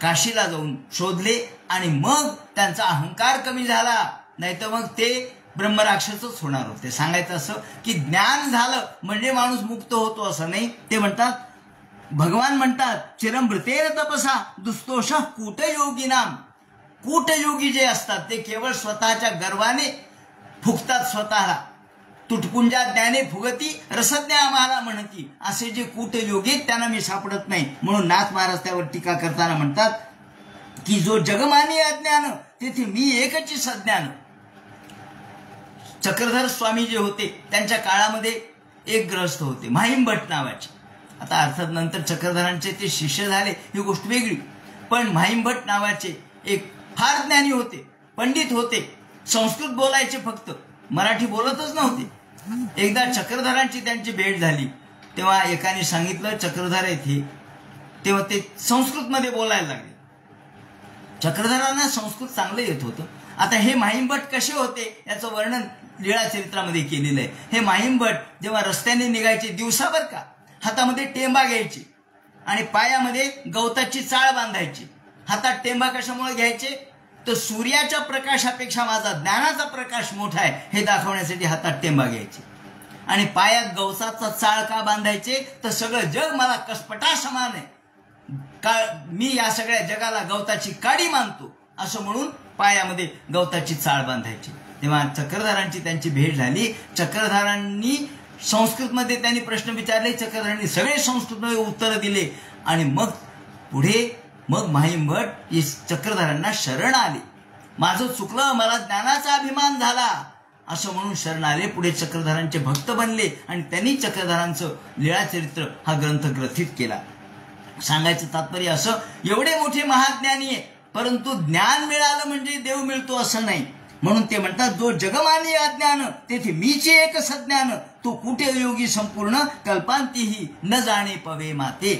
काशीला जाऊन शोधले आणि मग त्यांचा अहंकार कमी झाला. नाहीतर मग ते ब्रह्मराक्षसच होणार होते. सांगायचं असं की ज्ञान झालं म्हणजे माणूस मुक्त होतो असं नाही. ते म्हणतात, भगवान म्हणतात, चिरमृतेर तपसा दुस्तोष कूटयोगी नाम. कूटयोगी जे असतात ते केवळ स्वतःच्या गर्वाने फुगतात स्वतःला. तुटपुंजा ज्ञाने फुगती रसज्ञा आम्हाला म्हणती. असे जे कूटयोगी त्यांना मी सापडत नाही. म्हणून नाथ महाराज त्यावर टीका करताना म्हणतात की जो जगमानी अज्ञान तेथे मी एकची सज्ञान. चक्रधर स्वामी जे होते त्यांच्या काळामध्ये एक ग्रहस्थ होते म्हाईंभट नावाचे. आता अर्थात नंतर चक्रधरांचे ते शिष्य झाले ही गोष्ट वेगळी. पण म्हाईंभट नावाचे एक फार ज्ञानी होते, पंडित होते, संस्कृत बोलायचे, फक्त मराठी बोलतच नव्हते. एकदा चक्रधरांची त्यांची भेट झाली तेव्हा एकाने सांगितलं चक्रधर येथे. तेव्हा ते संस्कृतमध्ये बोलायला लागले. चक्रधरांना संस्कृत चांगलं येत होतं. आता हे म्हाईंभट कसे होते याचं वर्णन लीळा चरित्रामध्ये केलेलं आहे. हे म्हाईंभट जेव्हा रस्त्याने निघायचे दिवसाभर का, हातामध्ये टेंबा घ्यायचे आणि पायामध्ये गवताची चाळ बांधायची. हातात टेंबा कशामुळे घ्यायचे? तर सूर्याच्या प्रकाशापेक्षा माझा ज्ञानाचा प्रकाश मोठा आहे हे दाखवण्यासाठी हातात टेंबा घ्यायचे. आणि पायात गवताचा चाळ का बांधायचे? तर सगळं जग मला कसपटा समान आहे, मी या सगळ्या जगाला गवताची काडी मानतो असं म्हणून पायामध्ये गवताची चाळ बांधायची. तेव्हा चक्रधरांची त्यांची भेट झाली. चक्रधरांनी संस्कृतमध्ये त्यांनी प्रश्न विचारले, चक्रधरांनी सगळे संस्कृतमध्ये उत्तर दिले. आणि मग पुढे मग म्हाईंभट चक्रधरांना शरण आले. माझं चुकलं, मला ज्ञानाचा अभिमान झाला असं म्हणून शरण आले. पुढे चक्रधरांचे भक्त बनले आणि त्यांनी चक्रधरांचं लीळाचरित्र हा ग्रंथ ग्रथित केला. सांगायचं तात्पर्य असं, एवढे मोठे महाज्ञानी आहे परंतु ज्ञान मिळालं म्हणजे देव मिळतो असं नाही. म्हणून ते म्हणतात, जो जगमानी अज्ञान तेथे मीचे एक सज्ञान. तो कुठे योगी संपूर्ण कल्पांतीही न जाणे पवे माते.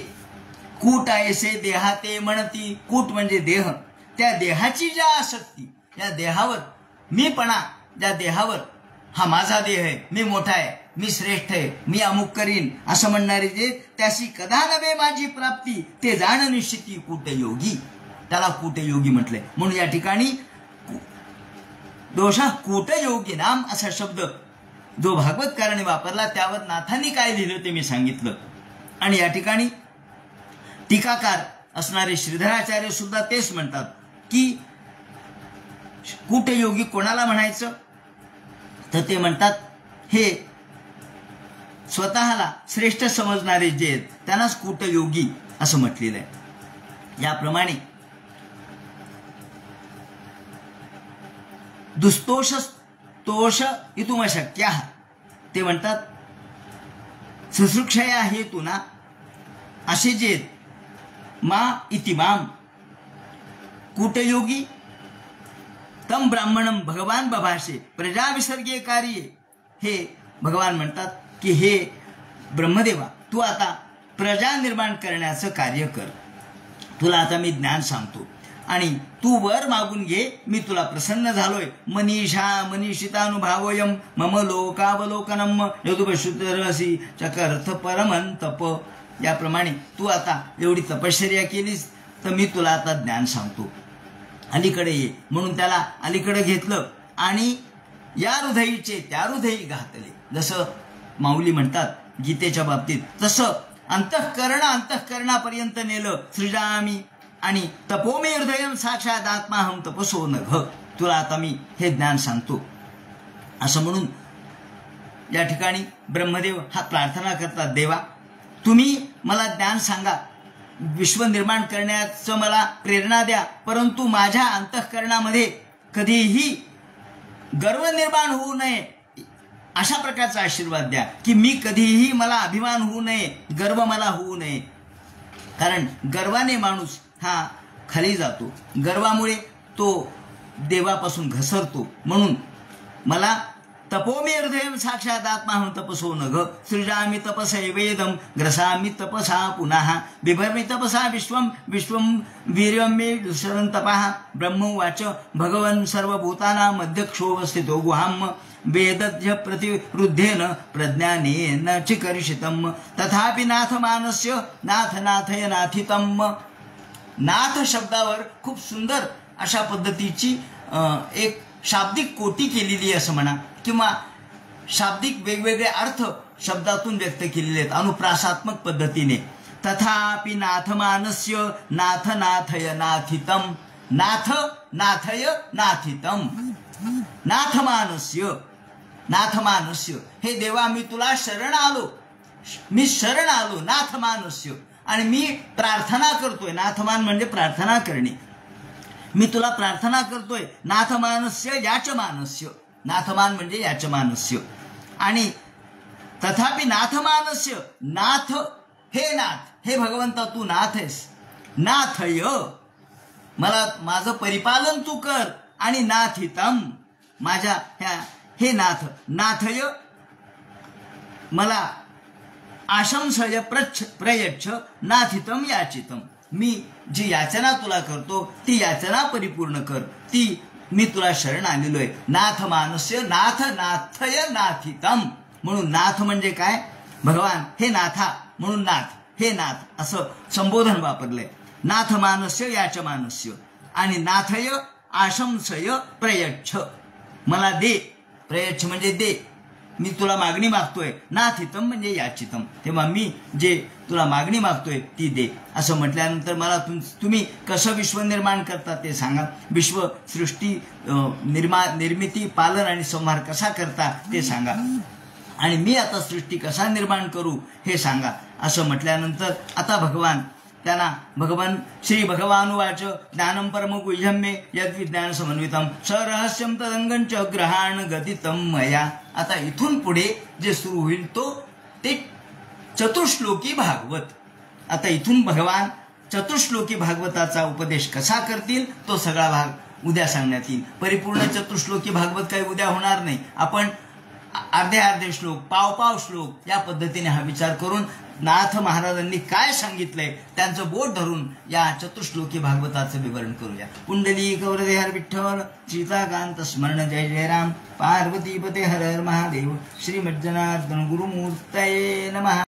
कूट ऐसे देहाते म्हणती. कूट म्हणजे देह. त्या देहाची ज्या आसक्ती, या देहावर मीपणा, ज्या देहावर हा माझा देह आहे, मी मोठा आहे, मी श्रेष्ठ आहे, मी अमुक करीन असं म्हणणारे जे, त्याशी कदा नव्हे माझी प्राप्ती. ते जाण निश्चिती कूटयोगी. त्याला कूटयोगी म्हटलंय. म्हणून या ठिकाणी दोषा कूटयोगी नाम असा शब्द जो भागवतकाराने वापरला त्यावर नाथांनी काय लिहिलं ते मी सांगितलं. आणि या ठिकाणी टीकाकार असणारे श्रीधराचार्य सुद्धा तेच म्हणतात की कूटयोगी कोणाला म्हणायचं? तर ते म्हणतात हे स्वतःला श्रेष्ठ समजणारे जे आहेत त्यांनाच कूटयोगी असं म्हटलेलं आहे. याप्रमाणे दुस्तोष तोष इतुमशक्य. ते म्हणतात शुश्रूषया हेतुना असे जे मा इति माम कूटयोगी तम ब्राह्मणम भगवान बभाषे प्रजा विसर्गे कार्ये. हे भगवान म्हणतात की हे ब्रह्मदेवा, तू आता प्रजा निर्माण करण्याचं कार्य कर. तुला आता मी ज्ञान सांगतो आणि तू वर मागून घे, मी तुला प्रसन्न झालोय. मनीषा मनीषितानुभावोयम मम लोकावलोकनम यदुपशुतरसी चकर्थ परमन तप. याप्रमाणे तू आता एवढी तपश्चर्या केलीस तर मी तुला आता ज्ञान सांगतो. अलीकडे ये म्हणून त्याला अलीकडे घेतलं आणि या हृदयीचे त्या हृदयी घातले. जसं माऊली म्हणतात गीतेच्या बाबतीत, तसं अंतःकरणापर्यंत नेलं सृजामी आणि तपोमे हृदयम साक्षात आत्माहम तपसो नघ. तुला आता मी हे ज्ञान सांगतो असं म्हणून या ठिकाणी ब्रह्मदेव हा प्रार्थना करतात, देवा तुम्ही मला ज्ञान सांगा, विश्व निर्माण करण्याचं मला प्रेरणा द्या, परंतु माझ्या अंतःकरणामध्ये कधीही गर्व निर्माण होऊ नये अशा प्रकारचा आशीर्वाद द्या की मी कधीही मला अभिमान होऊ नये, गर्व मला होऊ नये. कारण गर्वाने माणूस हा खाली जातो, गर्वामुळे तो देवापासून घसरतो. म्हणून मला तपोमे हृदयम साक्षात आत्माहं तपसो नघ सृजामि तपसैवेदं ग्रसामि तपसा पुनः बिभर्मि तपसा विश्वं वीर्यं मे दुसरं तपः. ब्रह्मोवाच भगवन् सर्वभूतानां मध्यक्षोऽवस्थितो गुहां वेदस्य प्रतिवृद्धेन प्रज्ञानेन चिकर्षितं तथापि नाथमानस्य नाथनाथय नाथितं. नाथ शब्दावर खूप सुंदर अशा पद्धतीची एक शाब्दिक कोटी केलेली असं म्हणा, किंवा शाब्दिक वेगवेगळे अर्थ शब्दातून व्यक्त केलेले आहेत अनुप्रासात्मक पद्धतीने. तथापि नाथमानस्य नाथनाथय नाथितं. नाथ नाथय नाथितं. नाथमानस्य हे देवा मी तुला शरण आलो नाथमानस्य. आणि मी प्रार्थना करतोय, नाथमान म्हणजे प्रार्थना करणे, मी तुला प्रार्थना करतोय नाथमानस्य याचमानस्य. नाथमान म्हणजे याचमानस्य. आणि तथापि नाथमानस्य नाथ हे भगवंता तू नाथ आहेस, नाथय मला माझं परिपालन तू कर, आणि नाथितम माझ्या हे नाथय मला आशंसय प्रयच्छ नाथितम याचितम. मी जी याचना तुला करतो ती याचना परिपूर्ण कर, ती मी तुला शरण आलेलो आहे. नाथ मानस्य नाथय नाथितम. म्हणून नाथ म्हणजे काय, भगवान हे नाथा म्हणून नाथ हे नाथ असं संबोधन वापरलंय. नाथ मानस्य याच मानस्य आणि नाथय आशंसय प्रयच्छ मला दे. प्रयच्छ म्हणजे दे, मी तुला मागणी मागतोय. नाथितम म्हणजे याचितम, तेव्हा मी जे तुला मागणी मागतोय ती दे. असं म्हटल्यानंतर मला तुम्ही कसं विश्व निर्माण करता ते सांगा. विश्व सृष्टी निर्मिती पालन आणि संहार कसा करता ते सांगा, आणि मी आता सृष्टी कसा निर्माण करू हे सांगा. असं म्हटल्यानंतर आता भगवान श्री भगवानुवाच ज्ञानं परम गुह्यं मे यद्विज्ञान समन्वितं सरहस्यं तदंगं च ग्रहाण गदितं मया. आता इथून पुढे जे सुरू होईल ते चतुश्लोकी भागवत. आता इथून भगवान चतुश्लोकी भागवताचा उपदेश कसा करतील तो सगळा भाग उद्या सांगण्यात येईल. परिपूर्ण चतुश्लोकी भागवत काही उद्या होणार नाही. आपण अर्धे श्लोक, पाव श्लोक या पद्धतीने हा विचार करून नाथ महाराजांनी काय सांगितलंय त्यांचं बोट धरून या चतुश्लोकी भागवताचं विवरण करूया. पुंडलीक वरदे हर विठ्ठल सीताकांत स्मरण जय जय राम. पार्वतीपते हर हर महादेव. श्रीमज्जनार्दन गुरुमूर्तये नमः.